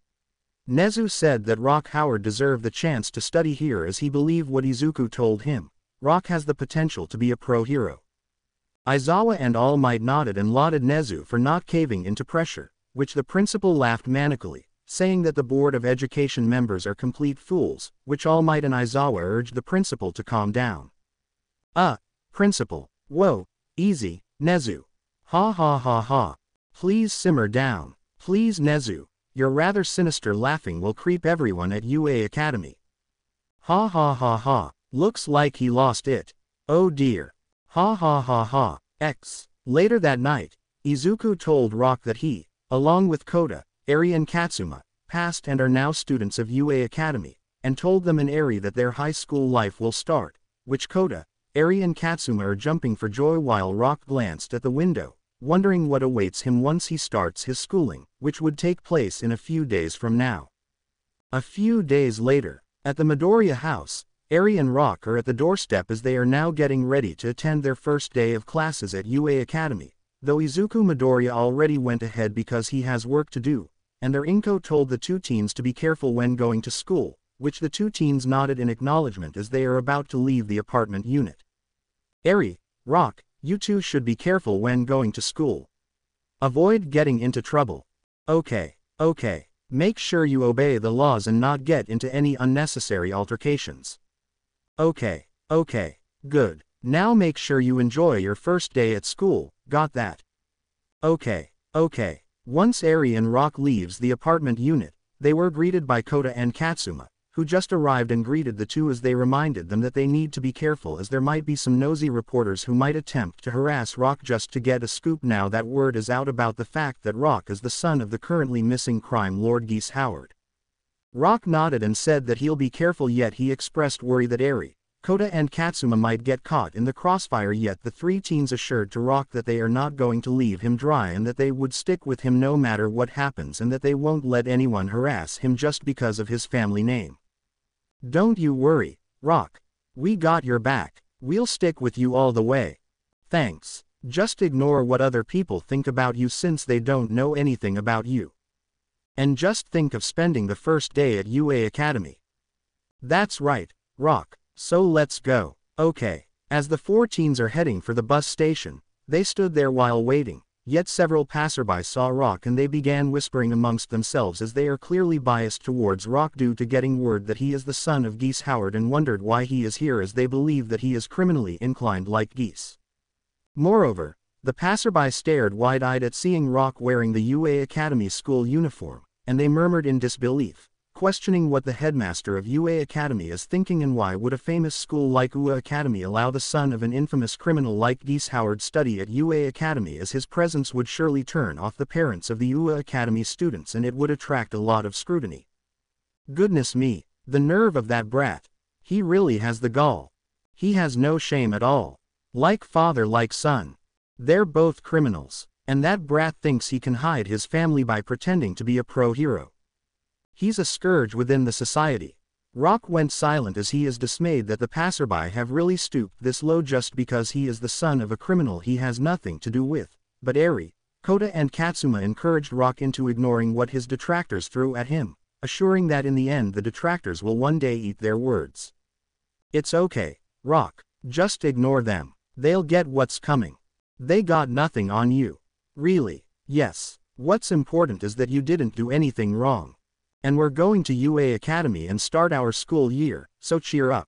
Nezu said that Rock Howard deserved the chance to study here as he believed what Izuku told him. Rock has the potential to be a pro-hero. Aizawa and All Might nodded and lauded Nezu for not caving into pressure, which the principal laughed manically, saying that the Board of Education members are complete fools, which All Might and Aizawa urged the principal to calm down. Principal. Whoa, easy, Nezu. Ha ha ha ha. Please simmer down. Please Nezu. Your rather sinister laughing will creep everyone at UA Academy. Ha ha ha ha. Looks like he lost it. Oh dear. Ha ha ha ha. Later that night, Izuku told Rock that he, along with Kota, Eri and Katsuma, passed and are now students of UA Academy, and told them in Eri that their high school life will start, which Kota, Eri and Katsuma are jumping for joy while Rock glanced at the window, wondering what awaits him once he starts his schooling, which would take place in a few days from now. A few days later, at the Midoriya house, Eri and Rock are at the doorstep as they are now getting ready to attend their first day of classes at UA Academy, though Izuku Midoriya already went ahead because he has work to do, and their Inko told the two teens to be careful when going to school, which the two teens nodded in acknowledgement as they are about to leave the apartment unit. Eri, Rock, you two should be careful when going to school. Avoid getting into trouble. Okay. Make sure you obey the laws and not get into any unnecessary altercations. Okay. Good. Now make sure you enjoy your first day at school, got that? Okay. Once Eri and Rock leaves the apartment unit, they were greeted by Kota and Katsuma, who just arrived and greeted the two as they reminded them that they need to be careful as there might be some nosy reporters who might attempt to harass Rock just to get a scoop now that word is out about the fact that Rock is the son of the currently missing crime lord Geese Howard. Rock nodded and said that he'll be careful, yet he expressed worry that Eri, Kota and Katsuma might get caught in the crossfire, yet the three teens assured to Rock that they are not going to leave him dry and that they would stick with him no matter what happens and that they won't let anyone harass him just because of his family name. Don't you worry, Rock. We got your back. We'll stick with you all the way. Thanks. Just ignore what other people think about you since they don't know anything about you. And just think of spending the first day at UA Academy. That's right, Rock. So let's go. Okay. As the four teens are heading for the bus station, they stood there while waiting, yet several passersby saw Rock and they began whispering amongst themselves as they are clearly biased towards Rock due to getting word that he is the son of Geese Howard and wondered why he is here as they believe that he is criminally inclined like Geese. Moreover, the passerby stared wide-eyed at seeing Rock wearing the UA Academy school uniform, and they murmured in disbelief, questioning what the headmaster of UA Academy is thinking and why would a famous school like UA Academy allow the son of an infamous criminal like Geese Howard study at UA Academy, as his presence would surely turn off the parents of the UA Academy students and it would attract a lot of scrutiny. Goodness me, the nerve of that brat. He really has the gall. He has no shame at all. Like father like son. They're both criminals, and that brat thinks he can hide his family by pretending to be a pro-hero. He's a scourge within the society. Rock went silent as he is dismayed that the passerby have really stooped this low just because he is the son of a criminal he has nothing to do with. But Eri, Kota and Katsuma encouraged Rock into ignoring what his detractors threw at him, assuring that in the end the detractors will one day eat their words. It's okay, Rock, just ignore them. They'll get what's coming. They got nothing on you. Really? Yes. What's important is that you didn't do anything wrong. And we're going to UA Academy and start our school year, so cheer up.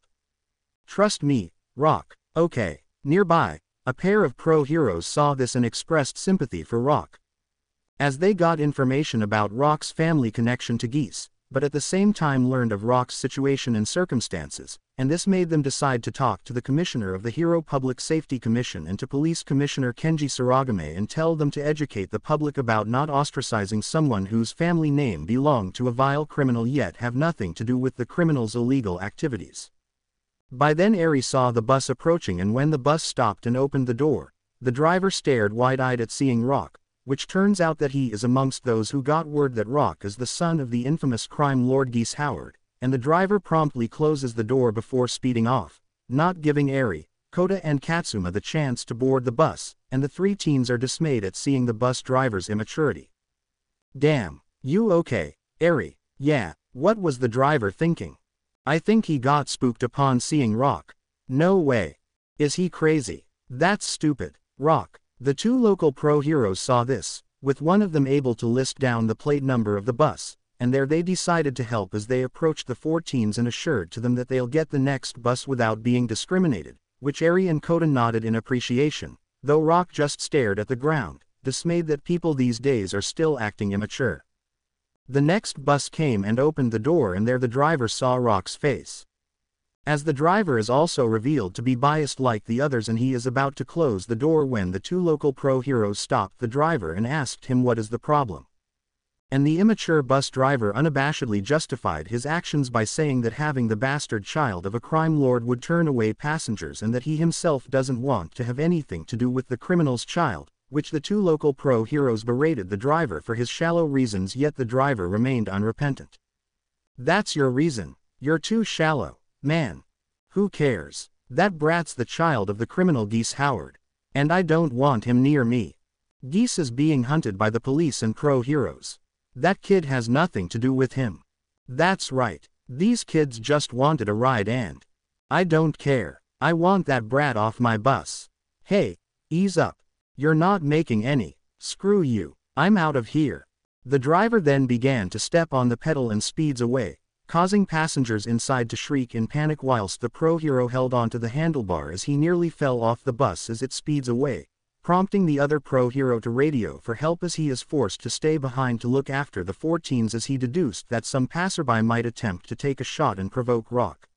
Trust me, Rock. Okay. Nearby, a pair of pro-heroes saw this and expressed sympathy for Rock, as they got information about Rock's family connection to Geese, but at the same time learned of Rock's situation and circumstances, and this made them decide to talk to the Commissioner of the Hero Public Safety Commission and to Police Commissioner Kenji Saragame and tell them to educate the public about not ostracizing someone whose family name belonged to a vile criminal yet have nothing to do with the criminal's illegal activities. By then Eri saw the bus approaching, and when the bus stopped and opened the door, the driver stared wide-eyed at seeing Rock, which turns out that he is amongst those who got word that Rock is the son of the infamous crime lord Geese Howard, and the driver promptly closes the door before speeding off, not giving Eri, Kota and Katsuma the chance to board the bus, and the three teens are dismayed at seeing the bus driver's immaturity. Damn, you okay, Eri? Yeah, what was the driver thinking? I think he got spooked upon seeing Rock. No way. Is he crazy? That's stupid. Rock. The two local pro-heroes saw this, with one of them able to list down the plate number of the bus, and there they decided to help as they approached the four teens and assured to them that they'll get the next bus without being discriminated, which Eri and Kota nodded in appreciation, though Rock just stared at the ground, dismayed that people these days are still acting immature. The next bus came and opened the door, and there the driver saw Rock's face, as the driver is also revealed to be biased like the others, and he is about to close the door when the two local pro-heroes stopped the driver and asked him what is the problem. And the immature bus driver unabashedly justified his actions by saying that having the bastard child of a crime lord would turn away passengers and that he himself doesn't want to have anything to do with the criminal's child, which the two local pro-heroes berated the driver for his shallow reasons, yet the driver remained unrepentant. That's your reason? You're too shallow. Man. Who cares? That brat's the child of the criminal Geese Howard. And I don't want him near me. Geese is being hunted by the police and pro-heroes. That kid has nothing to do with him. That's right. These kids just wanted a ride and I don't care. I want that brat off my bus. Hey, ease up. You're not making any. Screw you. I'm out of here. The driver then began to step on the pedal and speeds away, causing passengers inside to shriek in panic whilst the pro-hero held onto the handlebar as he nearly fell off the bus as it speeds away, prompting the other pro-hero to radio for help as he is forced to stay behind to look after the 14s as he deduced that some passerby might attempt to take a shot and provoke Rock.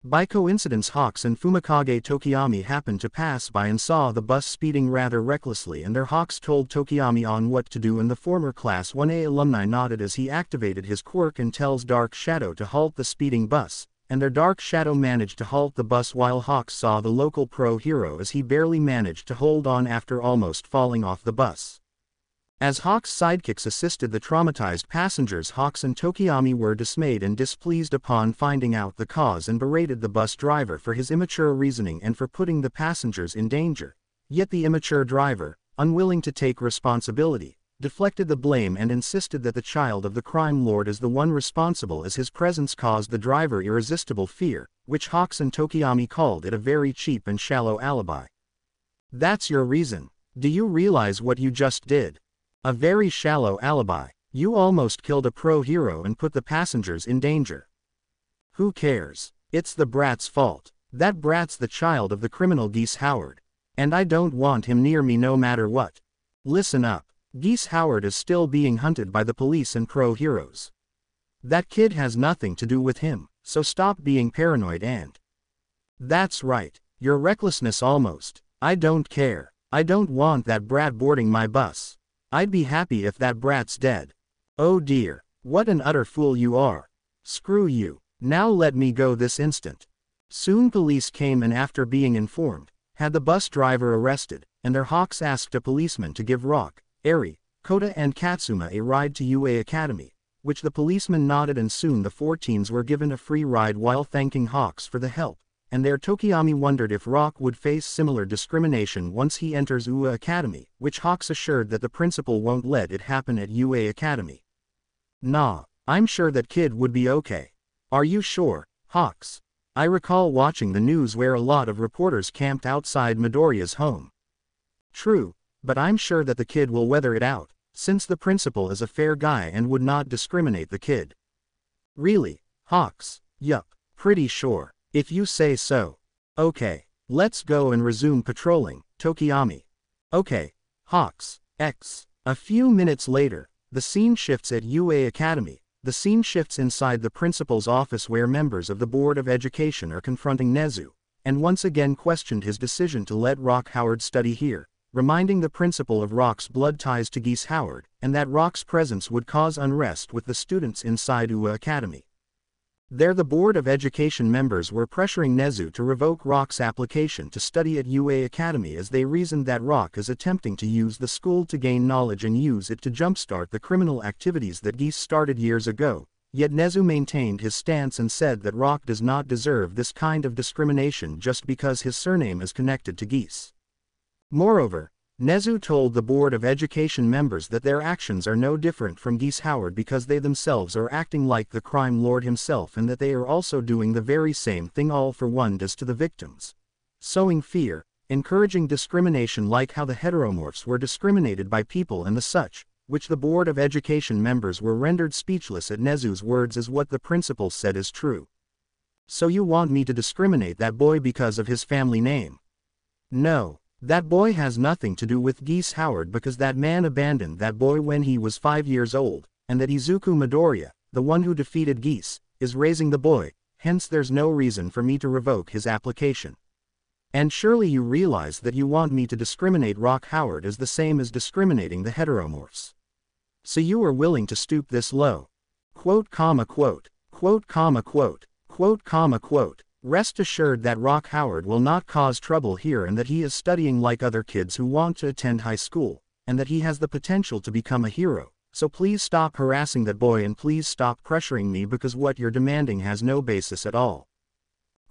By coincidence, Hawks and Fumikage Tokiyami happened to pass by and saw the bus speeding rather recklessly, and their Hawks told Tokiyami on what to do, and the former Class 1A alumni nodded as he activated his quirk and tells Dark Shadow to halt the speeding bus, and their Dark Shadow managed to halt the bus while Hawks saw the local pro-hero as he barely managed to hold on after almost falling off the bus. As Hawks' sidekicks assisted the traumatized passengers, Hawks and Tokiyami were dismayed and displeased upon finding out the cause and berated the bus driver for his immature reasoning and for putting the passengers in danger. Yet the immature driver, unwilling to take responsibility, deflected the blame and insisted that the child of the crime lord is the one responsible, as his presence caused the driver irresistible fear, which Hawks and Tokiyami called it a very cheap and shallow alibi. That's your reason? Do you realize what you just did? A very shallow alibi. You almost killed a pro-hero and put the passengers in danger. Who cares? It's the brat's fault. That brat's the child of the criminal Geese Howard. And I don't want him near me no matter what. Listen up. Geese Howard is still being hunted by the police and pro-heroes. That kid has nothing to do with him, so stop being paranoid and... That's right, your recklessness almost. I don't care. I don't want that brat boarding my bus. I'd be happy if that brat's dead. Oh dear, what an utter fool you are. Screw you. Now let me go this instant. Soon police came and after being informed, had the bus driver arrested, and their hawks asked a policeman to give Rock, Eri, Kota and Katsuma a ride to UA Academy, which the policeman nodded and soon the 4 teens were given a free ride while thanking Hawks for the help, and there Tokiyami wondered if Rock would face similar discrimination once he enters UA Academy, which Hawks assured that the principal won't let it happen at UA Academy. Nah, I'm sure that kid would be okay. Are you sure, Hawks? I recall watching the news where a lot of reporters camped outside Midoriya's home. True, but I'm sure that the kid will weather it out, since the principal is a fair guy and would not discriminate the kid. Really, Hawks? Yup, pretty sure. If you say so. Okay, let's go and resume patrolling, Tokiyami. Okay, Hawks, X. A few minutes later, the scene shifts at UA Academy. The scene shifts inside the principal's office where members of the Board of Education are confronting Nezu, and once again questioned his decision to let Rock Howard study here, reminding the principal of Rock's blood ties to Geese Howard, and that Rock's presence would cause unrest with the students inside UA Academy. There the Board of Education members were pressuring Nezu to revoke Rock's application to study at UA Academy as they reasoned that Rock is attempting to use the school to gain knowledge and use it to jumpstart the criminal activities that Geese started years ago, yet Nezu maintained his stance and said that Rock does not deserve this kind of discrimination just because his surname is connected to Geese. Moreover, Nezu told the Board of Education members that their actions are no different from Geese Howard because they themselves are acting like the crime lord himself and that they are also doing the very same thing all for one does to the victims. Sowing fear, encouraging discrimination like how the heteromorphs were discriminated by people and the such, which the Board of Education members were rendered speechless at Nezu's words as what the principal said is true. So you want me to discriminate that boy because of his family name? No. That boy has nothing to do with Geese Howard because that man abandoned that boy when he was 5 years old, and that Izuku Midoriya, the one who defeated Geese, is raising the boy, hence there's no reason for me to revoke his application. And surely you realize that you want me to discriminate Rock Howard as the same as discriminating the heteromorphs. So you are willing to stoop this low. Quote, comma, quote, quote, comma, quote, quote, comma, quote. Rest assured that Rock Howard will not cause trouble here and that he is studying like other kids who want to attend high school, and that he has the potential to become a hero, so please stop harassing that boy and please stop pressuring me because what you're demanding has no basis at all.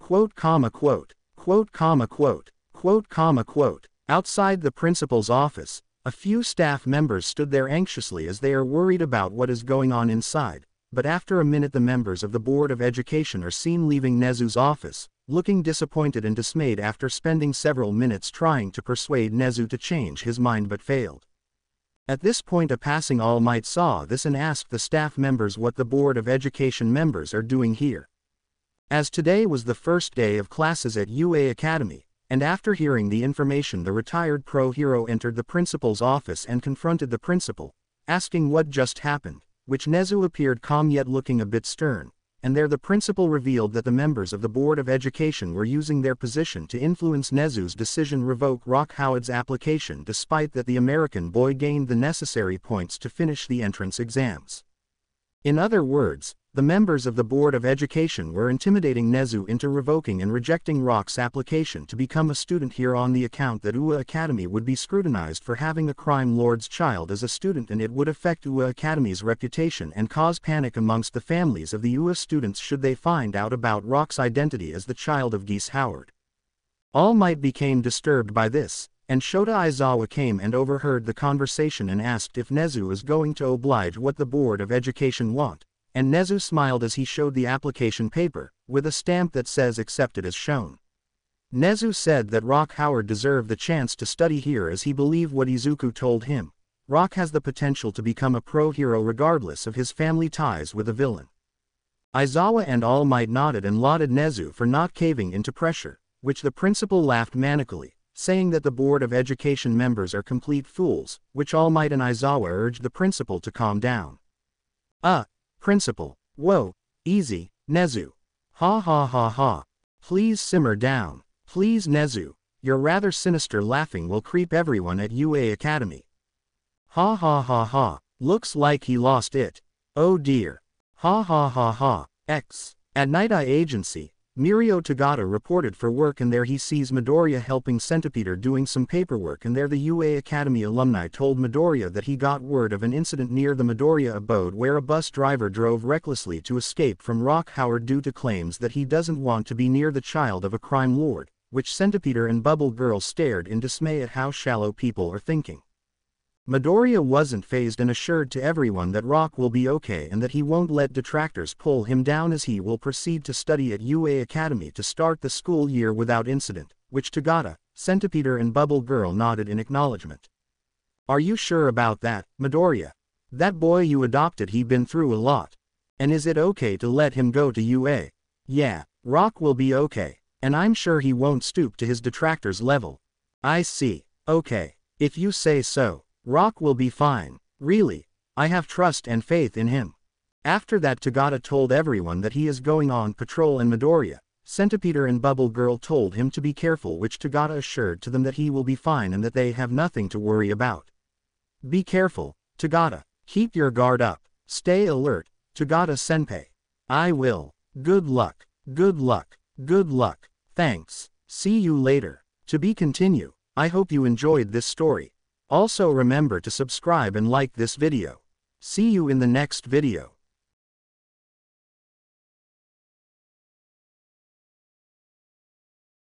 Quote, comma, quote, quote, comma, quote, quote, comma, quote. Outside the principal's office, a few staff members stood there anxiously as they are worried about what is going on inside. But after a minute the members of the Board of Education are seen leaving Nezu's office, looking disappointed and dismayed after spending several minutes trying to persuade Nezu to change his mind but failed. At this point a passing All Might saw this and asked the staff members what the Board of Education members are doing here. As today was the first day of classes at UA Academy, and after hearing the information the retired pro-hero entered the principal's office and confronted the principal, asking what just happened. Which Nezu appeared calm yet looking a bit stern, and there the principal revealed that the members of the Board of Education were using their position to influence Nezu's decision to revoke Rock Howard's application despite that the American boy gained the necessary points to finish the entrance exams. In other words, the members of the Board of Education were intimidating Nezu into revoking and rejecting Rock's application to become a student here on the account that UA Academy would be scrutinized for having a crime lord's child as a student and it would affect UA Academy's reputation and cause panic amongst the families of the UA students should they find out about Rock's identity as the child of Geese Howard. All Might became disturbed by this, and Shota Aizawa came and overheard the conversation and asked if Nezu is going to oblige what the Board of Education want. And Nezu smiled as he showed the application paper, with a stamp that says accepted as shown. Nezu said that Rock Howard deserved the chance to study here as he believed what Izuku told him. Rock has the potential to become a pro-hero regardless of his family ties with a villain. Aizawa and All Might nodded and lauded Nezu for not caving into pressure, which the principal laughed manically, saying that the Board of Education members are complete fools, which All Might and Aizawa urged the principal to calm down. Principal, Whoa, easy, Nezu. Ha ha ha ha. Please simmer down. Please Nezu, your rather sinister laughing will creep everyone at UA Academy. Ha ha ha ha, looks like he lost it. Oh dear. Ha ha ha ha. At Nighteye Agency, Mirio Tagata reported for work and there he sees Midoriya helping Centipeder doing some paperwork and there the UA Academy alumni told Midoriya that he got word of an incident near the Midoriya abode where a bus driver drove recklessly to escape from Rock Howard due to claims that he doesn't want to be near the child of a crime lord, which Centipeder and Bubble Girl stared in dismay at how shallow people are thinking. Midoriya wasn't fazed and assured to everyone that Rock will be okay and that he won't let detractors pull him down as he will proceed to study at UA Academy to start the school year without incident, which Tagata, Centipeder and Bubble Girl nodded in acknowledgement. Are you sure about that, Midoriya? That boy you adopted he been through a lot. And is it okay to let him go to UA? Yeah, Rock will be okay, and I'm sure he won't stoop to his detractors' level. I see, okay, if you say so. Rock will be fine, really, I have trust and faith in him. After that Tagata told everyone that he is going on patrol and Midoriya, Centipeder and Bubble Girl told him to be careful which Tagata assured to them that he will be fine and that they have nothing to worry about. Be careful, Tagata, keep your guard up, stay alert, Tagata-senpai. I will. Good luck, good luck, good luck, thanks, see you later. To be continued. I hope you enjoyed this story. Also remember to subscribe and like this video. See you in the next video.